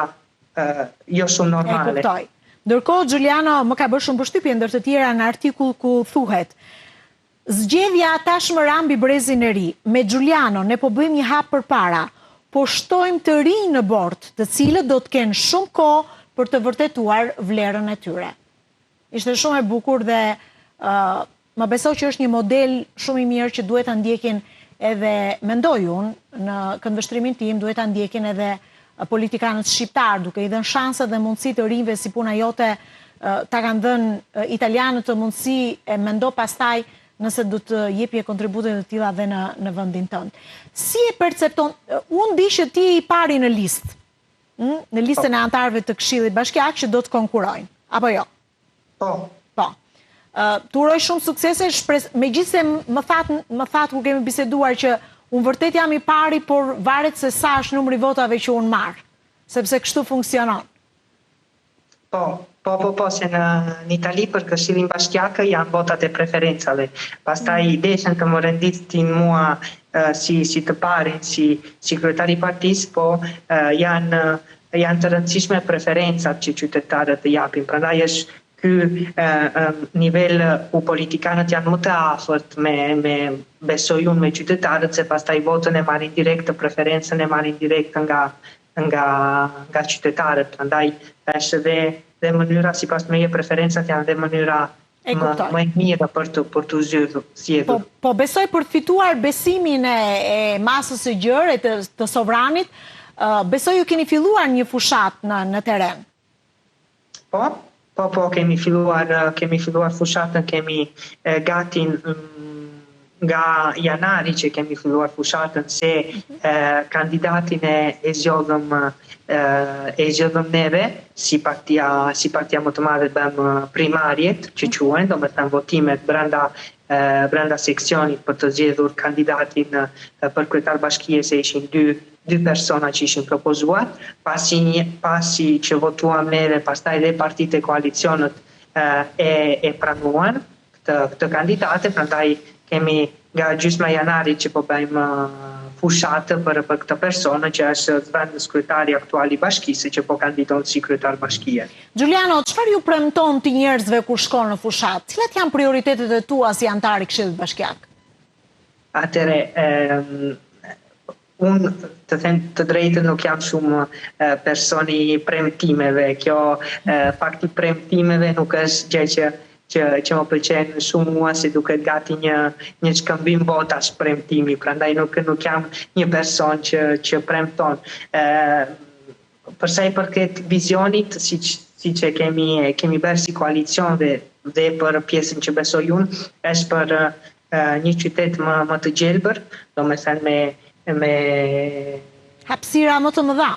jo shumë normale. E kuptoj. Ndërkohë Giuliano më ka bërë shumë përshtypje ndër të tjera në artikull ku thuhet: zgjedhja tashmë rambi brezin e ri. Me Giuliano ne po bëjmë një hap përpara. Po shtojmë të rinj në bord, të cilët do të kenë shumë kohë për të vërtetuar vlerën e tyre. Ishte shumë e bukur dhe më besoj që është një model shumë i mirë që duhet ta ndjekin edhe, mendoj unë, në këndvështrimin tim, duhet ta ndjekin edhe politikanët shqiptar, duke i dhënë shanse dhe mundësi të rinjve si puna jote, ta kanë dhënë italianët të mundësi e mendo pastaj nëse do të jepje kontribute të tilla dhe në vendin tënd. Si e percepton, unë di që ti i pari në listë, në listën e antarëve të Këshillit Bashkiak që do të konkurojnë, apo jo? Po. Të uroj shumë suksese, megjithëse më thatë kur kemi biseduar që unë vërtet jam i pari, por varet se sa është numri votave që unë marr, sepse kështu funksionon. Po, se në Itali për Këshillin Bashkiak janë votat e preferencave. Pastaj deshen të më renditin mua si të parin, si kryetari i partisë, po janë të rëndësishme preferencat që qytetarët të japin. Prandaj është ky nivel ku politikanët janë më të afërt me besoj unë me qytetarët, se pastaj votën e marrin direkt, preferencën e marrin direkt nga qytetarët. Prandaj është dhe mënyra, sipas meje, preferencat janë dhe mënyra më e mira për të zgjedhur. Po besoj për të fituar besimin e masës së gjerë, të sovranit, besoj ju keni filluar një fushat në teren. Po, kemi filluar fushatën, kemi gatin nga janari që kemi filluar fushatën, se kandidatin e zgjodhëm neve si partia më të madhe, bëjmë primarjet që quhen, do të thënë votimet brenda seksionit për të zgjedhur kandidatin për kryetar bashkie, se ishin dy persona që ishin propozuar, pasi që votuam neve, pastaj dhe partitë e koalicionit e pranuan këtë kandidate, prandaj kemi nga gjysma janari që po bëjmë fushatë për këtë personë që është zëvendës kryetari aktuali i bashkisë që po kandidon si kryetar bashkie. Giuliano, çfarë ju premton ti njerëzve kur shkon në fushat? Cilat janë prioritetet e tua si antar i Këshillit Bashkiak? Atëre, unë të them të drejtën nuk jam shumë personi i premtimeve. Kjo fakti i premtimeve nuk është gjë që më pëlqen shumë mua, si duket gati një shkëmbim votash premtimi, prandaj nuk jam një person që premton. Përsa i përket vizionit, siç e kemi bërë si koalicion dhe për pjesën që besoj unë, është për një qytet më të gjelbër, domethënë me hapësira më të mëdha.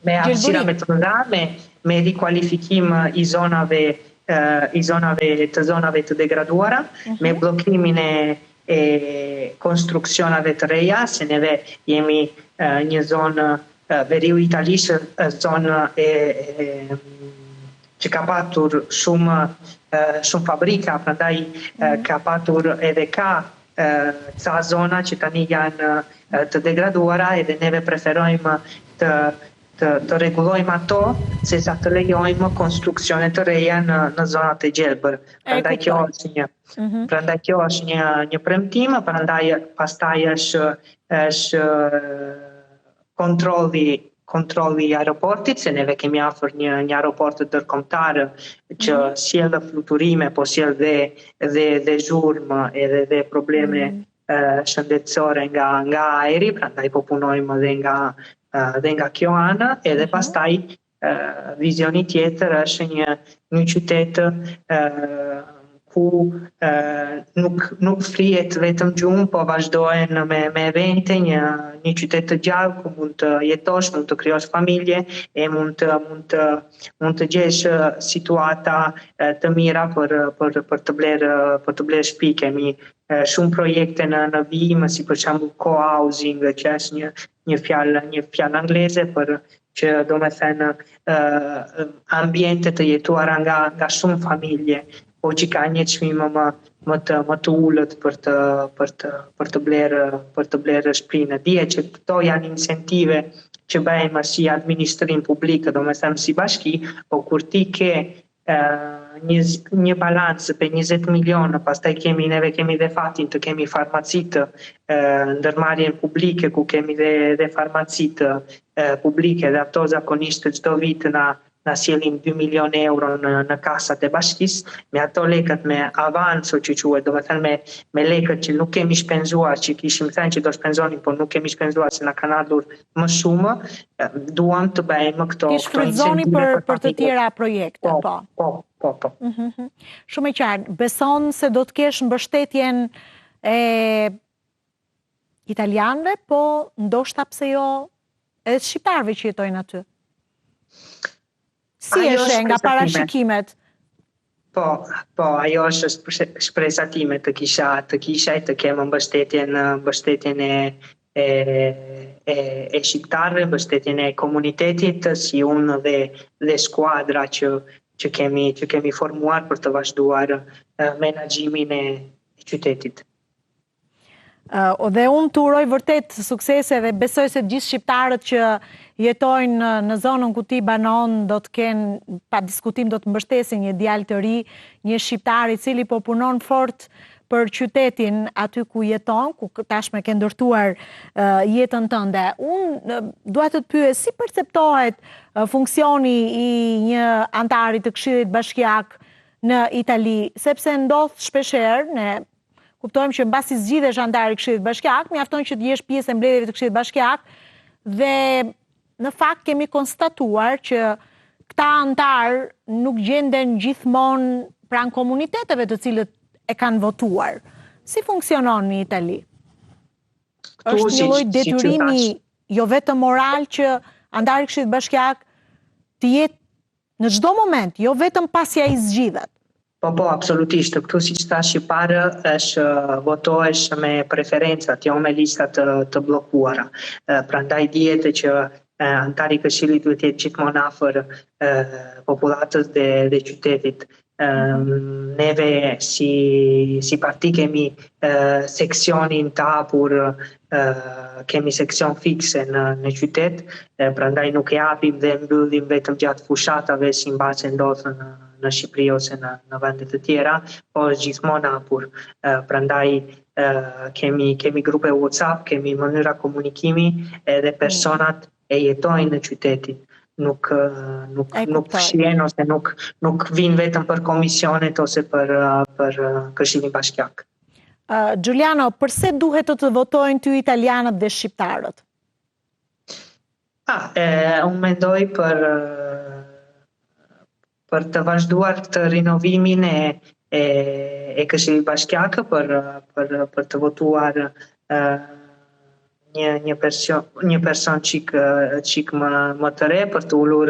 Me hapësira më të mëdha, me rikualifikim i zonave të degraduara, me bllokimin e konstruksionave të reja, se neve jemi një zonë veriu italisht, zonë që ka patur shumë fabrika, prandaj ka patur edhe ca zona që tani janë të degraduara, edhe neve preferojmë të rregullojmë ato, se sa të lejojmë konstruksione të reja në zonat e gjelbër. Prandaj kjo është një premtim, pastaj është kontrolli i aeroportit, se neve kemi afër një aeroport ndërkombëtar që sjell fluturime, po sjell dhe zhurmë edhe probleme shëndetësore nga ajri, prandaj po punojmë dhe nga kjo anë, edhe pastaj vizioni tjetër është një qytet ku nuk frihet vetëm gjumë, po vazhdohen me evente, një qytet të gjallë ku mund të jetosh, mund të krijosh familje e mund të gjesh situata të mira për të blerë shtëpi. Kemi shumë projekte në vijim, si për shembull co-housing, që është një fjalë angleze për që do me thënë ambiente të jetuara nga shumë familje, po që ka një çmim më të ullët për të blerë shprinë. Dije që këto janë incentive që bëjmë si administrim publik, do me thënë si bashki, po kur ti ke një balancë për 20 milionë, pastaj neve kemi dhe fatin të kemi farmacitë ndërmarrjen publike, ku kemi dhe farmacitë publike, dhe ato zakonisht çdo vit na sjellin 2 milionë euro në kasat e bashkisë, me ato lekët me avanco që quhet, do me thënë me lekët që nuk kemi shpenzuar, që kishim thënë që do shpenzonim, por nuk kemi shpenzuar se na kanë ardhur më shumë, duam të bëjmë këto shfrytëzoni për të tjera projekte, po. Shumë e qartë. Beson se do të kesh mbështetjen e italianëve, po ndoshta pse jo edhe shqiptarëve që jetojnë aty? Si është nga parashikimet? Po, ajo është shpresa time të kisha të kemë mbështetjen e shqiptarëve, mbështetjen e komunitetit, si unë dhe skuadra që kemi formuar për të vazhduar menaxhimin e qytetit. Dhe unë të uroj vërtet suksese dhe besoj se gjithë shqiptarët që jetojnë në zonën ku ti banon do të kenë, pa diskutim do të mbështesin një djalë të ri, një shqiptar i cili po punon fort për qytetin aty ku jeton, ku tashme ke ndërtuar jetën tënde. Unë dua të pyes si perceptohet funksioni i një antari të Këshillit Bashkiak në Itali, sepse ndodh shpeshherë, ne kuptojmë që mbasi zgjidhesh antari i Këshillit Bashkiak, mjafton që të jesh pjesë e mbledhjeve të Këshillit Bashkiak, dhe në fakt kemi konstatuar që këta antar nuk gjenden gjithmonë pranë komuniteteve të cilët e kanë votuar. Si funksionon në Itali? Është një lloj detyrimi jo vetëm moral që antari i Këshillit Bashkiak të jetë në çdo moment, jo vetëm pasi ai zgjidhet. Po, absolutisht. Këtu si që thash parë, votohesh me preferencat, jo me listat të bllokuara. Prandaj dihet që antari i Këshillit duhet të jetë gjithmonë afër popullatës dhe qytetit. Neve si parti kemi seksionin të hapur, kemi seksion fikse në qytet, prandaj nuk e hapim dhe mbyllim vetëm gjatë fushatave si mbase ndodhen në Shqipëri ose në vende të tjera, po është gjithmonë hapur. Prandaj kemi grupe WhatsApp, kemi mënyra komunikimi, edhe personat e jetojnë në qytetin. Nuk fshihen ose nuk vinë vetëm për komisionet ose për Këshillin Bashkiak. Giuliano, përse duhet të votojnë ty italianët dhe shqiptarët? Unë mendoj për të vazhduar të rinovimin e Këshillit Bashkiak, për të votuar një person çik më të re, për të ullur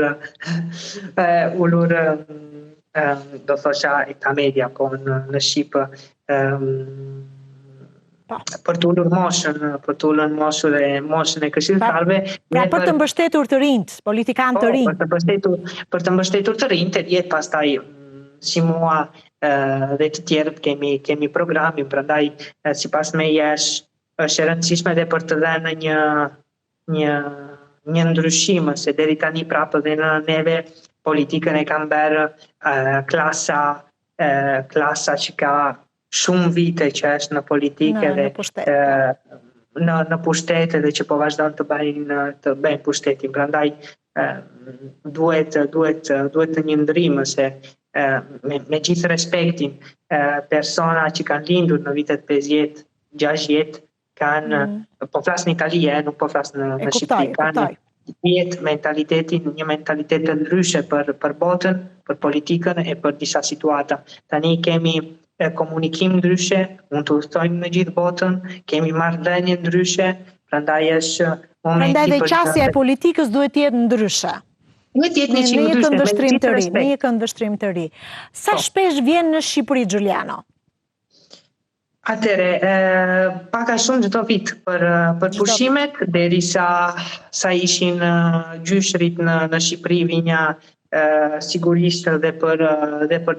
do thosha età media, po në Shqip, për të ullur moshën e këshilltarëve. Pra për të mbështetur të rinjt, politikanë të rinj. Për të mbështetur të rinjt, e jetë pastaj si mua dhe të tjerët kemi programin, prandaj sipas meje është e rëndësishme dhe për të dhënë një ndryshim, se deri tani prapë dhe në neve politikën e kanë bërë klasa që ka shumë vite që është në politikë dhe në pushtete dhe që po vazhdon të bëjnë pushtetin. Prandaj duhet të një ndryrim, se me gjithë respektin, persona që kanë lindur në vitet 50, 60, kanë, po flasë në Itali, nuk po flasë në Shqipëri, kanë një mentalitet të ndryshe për botën, për politikën e për disa situata. Tani kemi komunikim ndryshe, mund të udhtojmë në gjithë botën, kemi marrëdhënie ndryshe, prandaj është momenti. Prandaj dhe qasja e politikës duhet të jetë ndryshe. Duhet të jetë një këndvështrim të ri. Sa shpesh vjen në Shqipëri, Giuliano? Atëre, paka shumë çdo vit për pushimet, derisa sa ishin gjyshrit në Shqipëri vinja sigurisht dhe për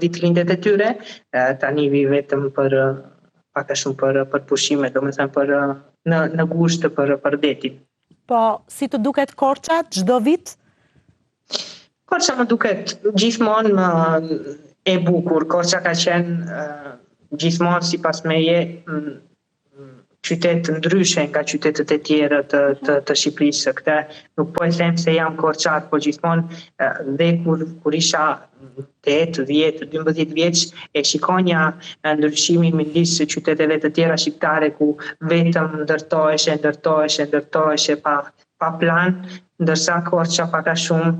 ditëlindjet e tyre, tani vi vetëm për paka shumë për pushimet, domethënë për në gusht për detin. Po, si të duket Korça çdo vit? Korça më duket gjithmonë e bukur. Korça ka qenë gjithmonë sipas meje qytet ndryshe nga qytetet e tjera të Shqipërisë. Këtë nuk po e them se jam korçar, po gjithmonë dhe kur isha 8, 10, 12 vjeç e shikonja ndryshimin midis qyteteve të tjera shqiptare ku vetëm ndërtoheshe pa plan, ndërsa Korça paka shumë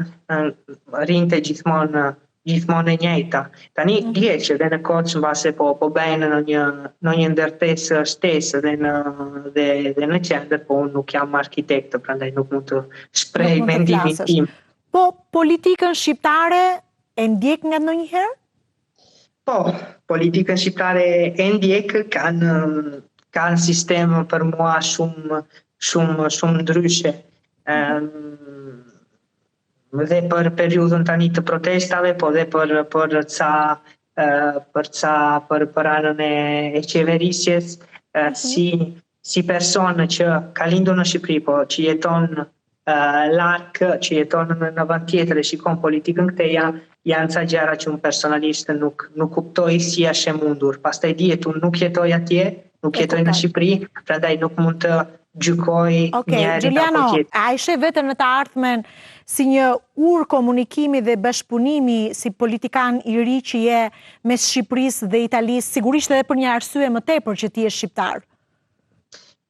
rinte gjithmonë e njëjta. Tani dihet që dhe në Korçë mbase po bëjnë në një ndërtesë shtesë dhe në qendër, po unë nuk jam arkitekt, prandaj nuk mund të shpreh mendimin tim. Po politikën shqiptare e ndjek nga ndonjëherë? Po, politikën shqiptare e ndjek, kanë sistem për mua shumë ndryshe. Dhe për periudhën tani të protestave, po dhe për anën e qeverisjes, si personë që ka lindur në Shqipëri, po që jeton larg, që jeton në vend tjetër e shikon politikën këteja, janë ca gjëra që unë personalisht nuk kuptoj si është e mundur. Pastaj dihet unë nuk jetoj atje, nuk jetoj në Shqipëri, prandaj nuk mund të gjykoj njërin apo tjetrin. A ishe vetëm në të ardhmen si një komunikimi dhe bashkëpunimi si politikan i ri që je mes Shqipërisë dhe Italisë, sigurisht edhe për një arsye më tepër që ti je shqiptar?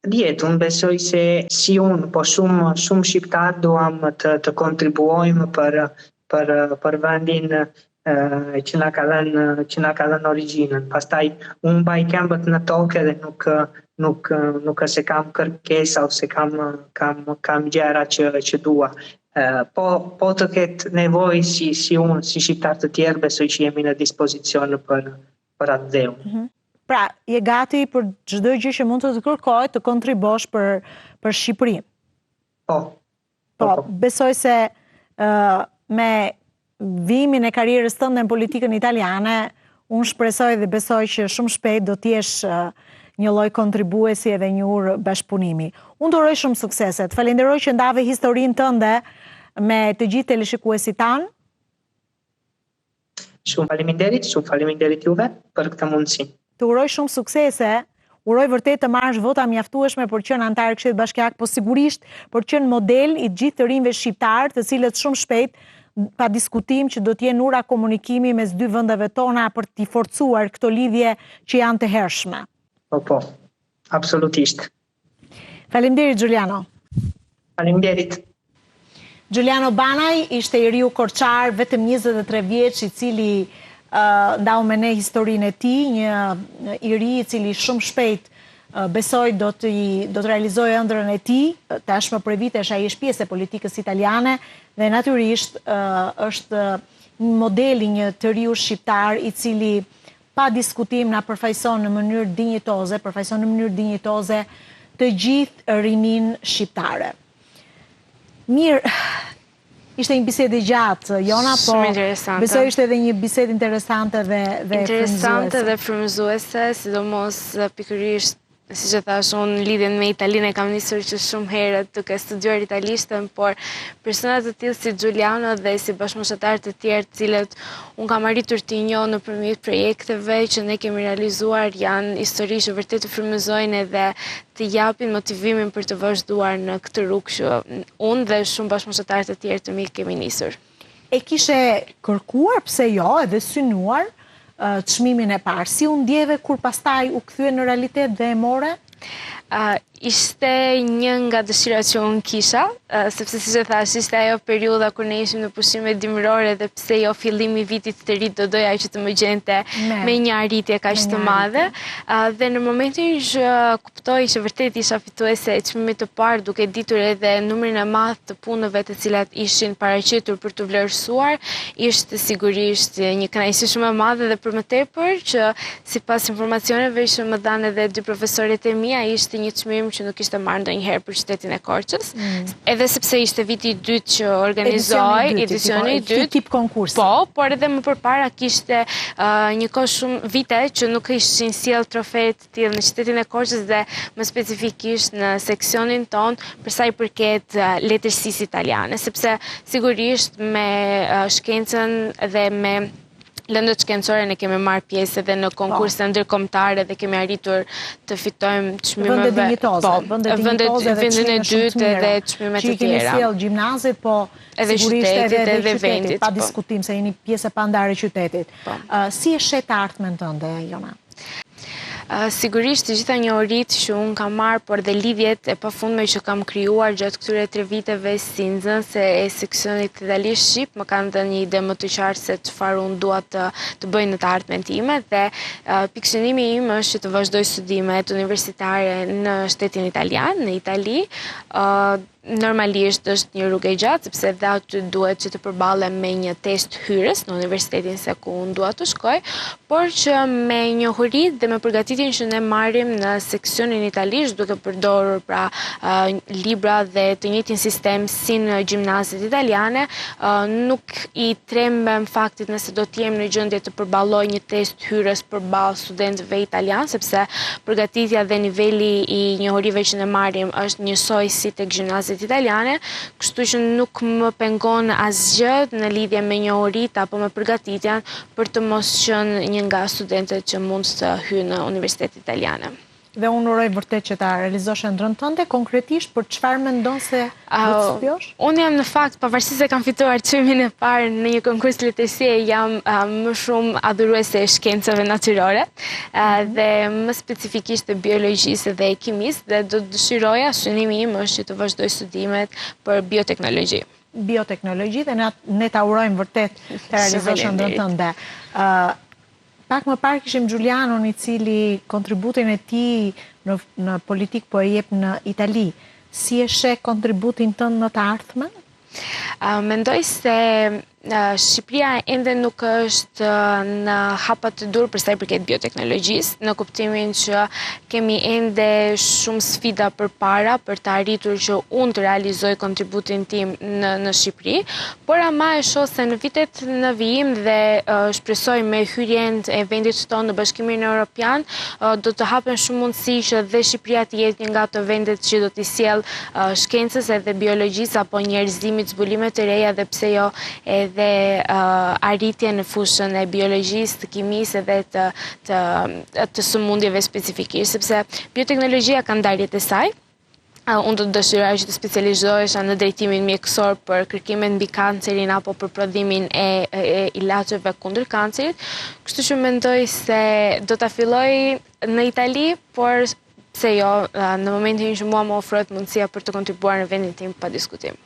Dihet, unë besoj se si unë, po shumë shqiptar duam të kontribuojmë për vendin që na ka dhënë origjinën. Pastaj unë mbaj këmbët në tokë dhe nuk se kam kërkesa ose kam gjëra që dua. Po të ketë nevojë si unë, si shqiptar të tjerë, besoj që jemi në dispozicion për atë dheu. Pra, je gati për çdo gjë që mund të kërkoj të kontribosh për Shqipërinë. Po, besoj se me vimin e karrierës tënde në politikën italiane, unë shpresoj dhe besoj që shumë shpejt do t'jesh një lloj kontribuesi edhe një urë bashkëpunimi. Unë të uroj shumë suksese. Të falenderoj që ndave historinë tënde me të gjithë teleshikuesit tanë. Shumë faleminderit juve për këtë mundësi. Të uroj shumë suksese, uroj vërtet të marrësh vota mjaftueshme për të qenë antar i Këshillit Bashkiak, po sigurisht për të qenë model i gjithë të rinjve shqiptar, të cilët shumë shpejt pa diskutim që do të jenë ura komunikimi mes dy vendeve tona për t'i forcuar këto lidhje që janë të hershme. Po, absolutisht. Faleminderit Giuliano. Faleminderit. Giuliano Banaj ishte i riu korçar, vetëm 23 vjeç, i cili ndau me ne historinë e tij, një i ri i cili shumë shpejt besoj do të realizojë ëndrrën e tij. Tashmë për vitesh ai është pjesë e politikës italiane dhe natyrisht është një model i një të riu shqiptar i cili pa diskutim na përfaqëson në mënyrë dinjitoze të gjithë rinin shqiptare. Mirë, ishte një bisedë gjatë, Jona, po besoj ishte edhe një bisedë interesante dhe frymëzuese, sidomos pikërisht, siç e thash unë, lidhjen me Italinë kam nisur që shumë herët duke studiuar italishtën, por persona të tillë si Giuliano dhe si bashkëmoshatarë të tjerë të cilët unë kam arritur t'i njoh nëpërmjet projekteve që ne kemi realizuar, janë histori që vërtet të frymëzojnë edhe të japin motivimin për të vazhduar në këtë rrugë që unë dhe shumë bashkëmoshatarë të tjerë të mi kemi nisur. E kishe kërkuar, pse jo, edhe synuar çmimin e parë. Si u ndjeve kur pastaj u kthye në realitet dhe e more? Ishte një nga dëshirat që unë kisha, sepse si që thash, ishte ajo periudha kur ne ishim në pushime dimërore dhe pse jo fillimi vitit të ri do doja që të më gjente me një arritje kaq të madhe. Dhe në momentin që kuptoj që vërtet isha fituese e çmimit të parë, duke ditur edhe numrin e madh të punëve të cilat ishin paraqitur për të vlerësuar, ishte sigurisht një kënaqësi shumë e madhe dhe për më tepër që sipas informacioneve që më dhanë edhe dy profesorët e mia, ishte një çmim që nuk ishte marrë ndonjëherë për qytetin e Korçës, edhe sepse ishte viti i dytë që organizoi, edicioni i dytë, tip konkursi. Po, por edhe më përpara kishte një kohë shumë vite që nuk ishin sjell trofe të tillë në qytetin e Korçës dhe më specifikisht në seksionin ton për sa i përket letërsisë italiane, sepse sigurisht me shkencën dhe me lëndët shkencore ne kemi marrë pjesë edhe në konkurse ndërkombëtare dhe kemi arritur të fitojmë çmimeve. Vendin e dytë edhe çmime të tjera. Që i kemi sjell gjimnazit, po edhe sigurisht edhe vendit. Pa diskutim se jeni pjesë e pandare e qytetit. Si e shet ardhmen tënde, Jona? Sigurisht të gjitha njohuritë që unë kam marrë, por dhe lidhjet e pafundme që kam krijuar gjatë këtyre 3 viteve si nxënëse e seksionit italisht shqip, më kanë dhënë një ide më të qartë se çfarë unë dua të bëj në të ardhmen time dhe pikëqëndrimi im është që të vazhdoj studimet universitare në shtetin italian, në Itali. Normalisht është një rrugë e gjatë, sepse dhe aty duhet që të përballem me një test hyrjes në universitetin se ku unë dua të shkoj, por që me njohuritë dhe me përgatitjen që ne marrim në seksionin italisht, duke përdorur pra libra dhe të njëjtin sistem si në gjimnazet italiane, nuk i trembem faktit nëse do të jem në gjendje të përballoj një test hyrjes përballë studentëve italian, sepse përgatitja dhe niveli i njohurive që ne marrim është njësoj si tek gjimnazet italiane, kështu që nuk më pengon asgjë në lidhje me njohuritë apo me përgatitjen për të mos qenë një nga studentët që mund të hyjnë në universitetet italiane. Dhe unë uroj vërtet që ta realizosh ëndrrën tënde, konkretisht për çfarë mendon se do të studiosh? Unë jam në fakt, pavarësisht se kam fituar çmimin e parë në një konkurs letërsie, jam më shumë adhuruese e shkencave natyrore dhe më specifikisht e biologjisë dhe e kimisë dhe do të dëshiroja, synimi im është që të vazhdoj studimet për bioteknologji. Bioteknologji dhe ne ta urojmë vërtet të realizosh ëndrrën tënde. Pak më parë kishim Giulianon i cili kontributin e tij në politikë po e jep në Itali. Si e sheh kontributin tënd në të ardhmen? Mendoj se Shqipëria ende nuk është në hapa të dur për sa i përket bioteknologjisë, në kuptimin që kemi ende shumë sfida përpara për të arritur që unë të realizoj kontributin tim në Shqipëri, por ama e shoh se në vitet në vijim dhe shpresoj me hyrjen e vendit tonë në Bashkimin Evropian do të hapen shumë mundësi që dhe Shqipëria të jetë një nga ato vendet që do t'i sjell shkencës edhe biologjisë apo njerëzimit zbulime të reja dhe pse jo edhe arritje në fushën e biologjisë, të kimisë dhe të sëmundjeve specifikisht, sepse bioteknologjia ka ndarjet e saj. Unë do të dëshiroj që të specializohesha në drejtimin mjekësor për kërkimet mbi kancerin apo për prodhimin e ilaçeve kundër kancerit, kështu që mendoj se do ta filloj në Itali, por pse jo, në momentin që mua më ofrohet mundësia për të kontribuar në vendin tim pa diskutim.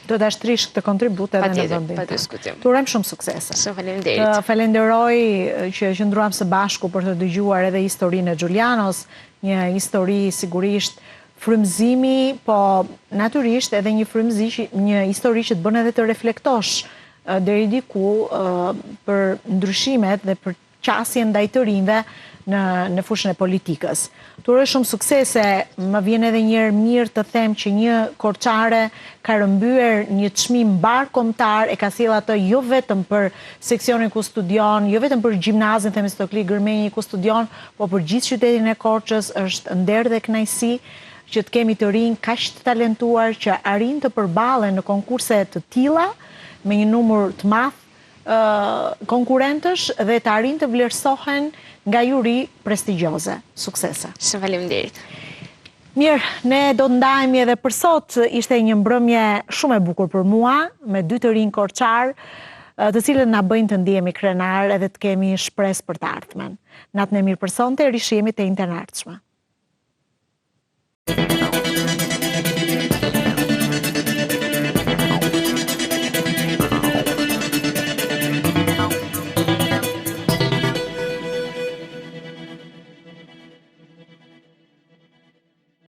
Do të ashtrish këtë kontribut edhe në vendin. Pa diskutim. Të urojmë shumë suksese. Shumë faleminderit. Të falenderoj që qëndruam së bashku për të dëgjuar edhe historinë e Giulianos, një histori sigurisht frymëzimi, po natyrisht edhe një histori që të bën edhe të reflektosh deri diku për ndryshimet dhe për qasjen ndaj të rinjve në fushën e politikës. Të uroj shumë suksese, më vjen edhe njëherë mirë të them që një korçare ka rëmbyer një çmim mbarkombëtar, e ka sjell atë jo vetëm për seksionin ku studion, jo vetëm për gjimnazin Themistokli Gërmenji ku studion, po për gjithë qytetin e Korçës. Është nder dhe kënaqësi që të kemi të rinj kaq të talentuar që arrin të përballen në konkurse të tilla me një numër të madh konkurrentësh dhe të arrin të vlerësohen nga juri prestigjioze. Suksese. Shumë faleminderit. Mirë, ne do të ndajemi edhe për sot. Ishte një mbrëmje shumë e bukur për mua, me 2 të rinj korçar, të cilët na bëjnë të ndihemi krenar edhe të kemi shpresë për të ardhmen. Natën e mirë për sonte, rishihemi te e ardhshme. Thank you.